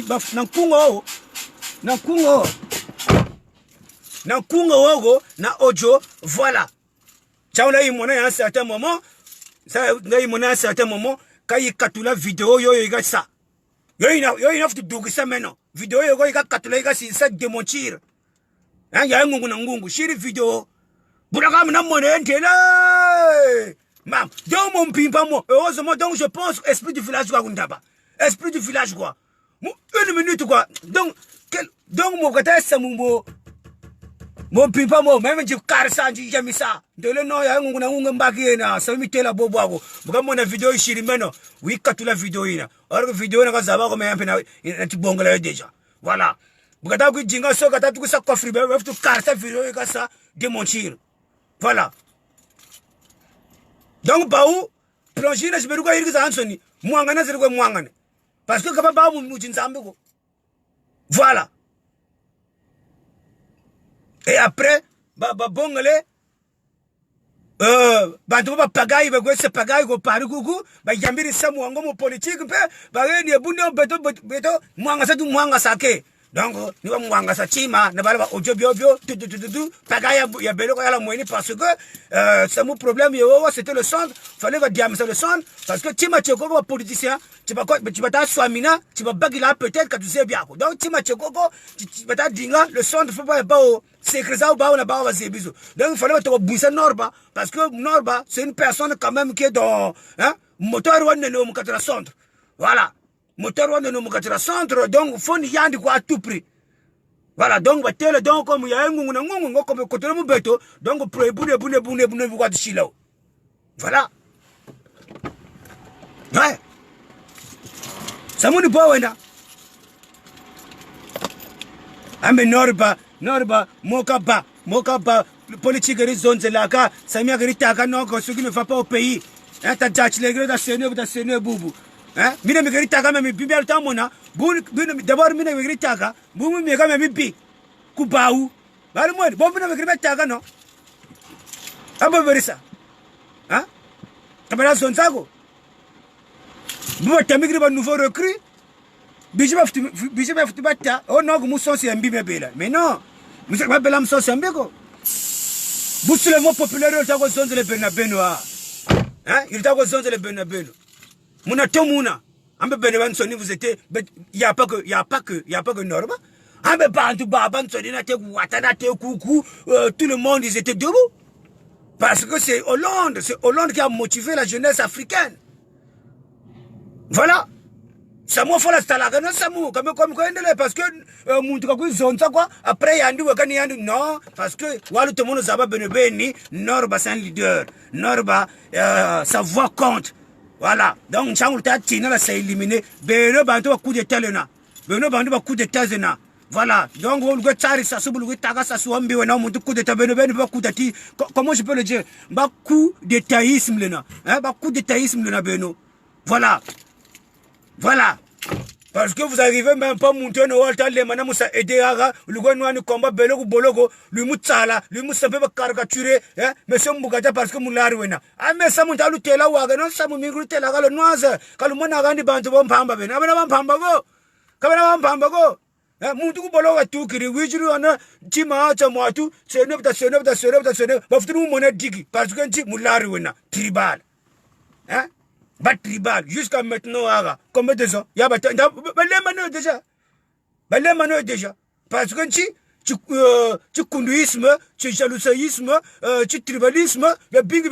na kungo wogo na Ojo voilà chaula imona ya un certain moment ça ngai imona un certain moment kai katula vidéo yo iga ça yo ina futu dugisa meno vidéo yo iga katula iga si ça démentir hein ya ngungu shiri vidéo bulaka mna mone ndela mam, donc mon pimpa moi, heureusement donc je pense esprit du village quoi Gundaba. Esprit du village quoi. Une minute quoi. Donc mon kata ça mon pimpa moi, même je carsa j'ai ça. De le nom ya ngungu mbaki na ça mi tela bobo ako. Buka mona vidéo ishiri meno. Oui katula vidéo ina. Or vidéo na kazaba ko me ampe na tibongala déjà. Voilà. Buka ta ku jinga so kata tu sa coffre be tu carsa vidéo ka ça démentir. Voilà. Donc, Baou, plongé, je me regarde à Anthony. Mouangana, c'est le Mouangane. Parce que quand Baou nous dit voilà. Et après, Bongale, bantu ba pagayi ba kwese pagayi ko pari kuku ba yambiri samu wango mo politique pe ba ni bunde beto mwanga sa du mwanga sake donc ni ba mwanga sa chima na bala ba ojo biobio tu pagayi ya belo ko yala moini parce que ça mon problème yo c'était le centre fallait va diamser le centre parce que chima cheko ko politicien tu vas ta swamina tu vas bagila peut-être que tu sais bien donc chima cheko ko tu vas ta dinga le centre faut pas au secrétaire ba on a ba va biso donc il fallait te bouser Norba parce que Norba c'est une personne quand même qui est dans hein moteur one no mukatira centre voilà moteur one no mukatira centre donc faut ni yandi quoi à tout prix voilà donc va tele donc comme il y a un ngungu comme côté mu beto donc pro bune quoi de chilo voilà ouais ça mon pas wena ambe Norba moka ba politique de zone c'est là ka samia grita ka non ce qui ne va pas au pays hein ta jach les gars da sene bubu hein mine me grita ka me bibel ta mona d'abord mine me grita ka bubu me ka me bi ku baou bari mo bon mine me grita ka non abo verisa hein tabara zone sago bubu tamigri ba nouveau recrue Bijima futi bata oh non comme son c'est mbi mebela mais non monsieur va belam son c'est mbeko bousser le mot populaire il t'a zone de Bernabéu hein il t'a zone de Bernabéu muna tomuna ambe beneban soni vous étiez il y a pas que Norba ambe bantu baban soni na te watana te kuku tout le monde ils étaient debout parce que c'est Hollande qui a motivé la jeunesse africaine voilà ça m'a fait la stalaga non ça m'a comme parce que mon truc quoi zone ça quoi après yandi wakani yandi non parce que walu tout le monde zaba benebeni Norba c'est un leader Norba sa voix compte voilà donc changu ta tina la c'est éliminé beno bantu ba coup d'état lena beno bantu ba coup d'état zena voilà donc on go tsari ça se bulu taka ça swambi wena mon coup d'état benebeni ba coup d'état comment je peux le dire ba coup d'étatisme lena hein ba coup d'étatisme lena beno voilà. Parce que vous arrivez même pas à monter au altar, les manams ça aider à le gouvernement combat belogo bologo, le moutsala, le moussa peut caricaturer, hein, mais c'est Mbougata parce que Moularwena. Ah, mais ça monte à l'utela waga, non, ça m'igrute la gale noise, quand le monde a gagné bantu pamba, ben, avant pambago, comme pambago. Muntu bologo tout qui wijuru ana chima cha mwatu, c'est neuf, baftu monnaie digi, parce que un Moularwena, tribal. Hein? Bat tribal jusqu'à maintenant combien de gens il y a les mano déjà parce que tu conduisme tu jalousaïsme tu tribalisme le bing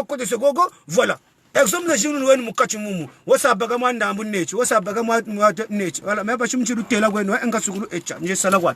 côté ce gogo voilà exemple de jinu wenu mukachi mumu wasa baga mwanda ambu nechi wasa baga mwanda nechi voilà mais pas chumchi lutela wenu enga sukuru echa nje sala kwa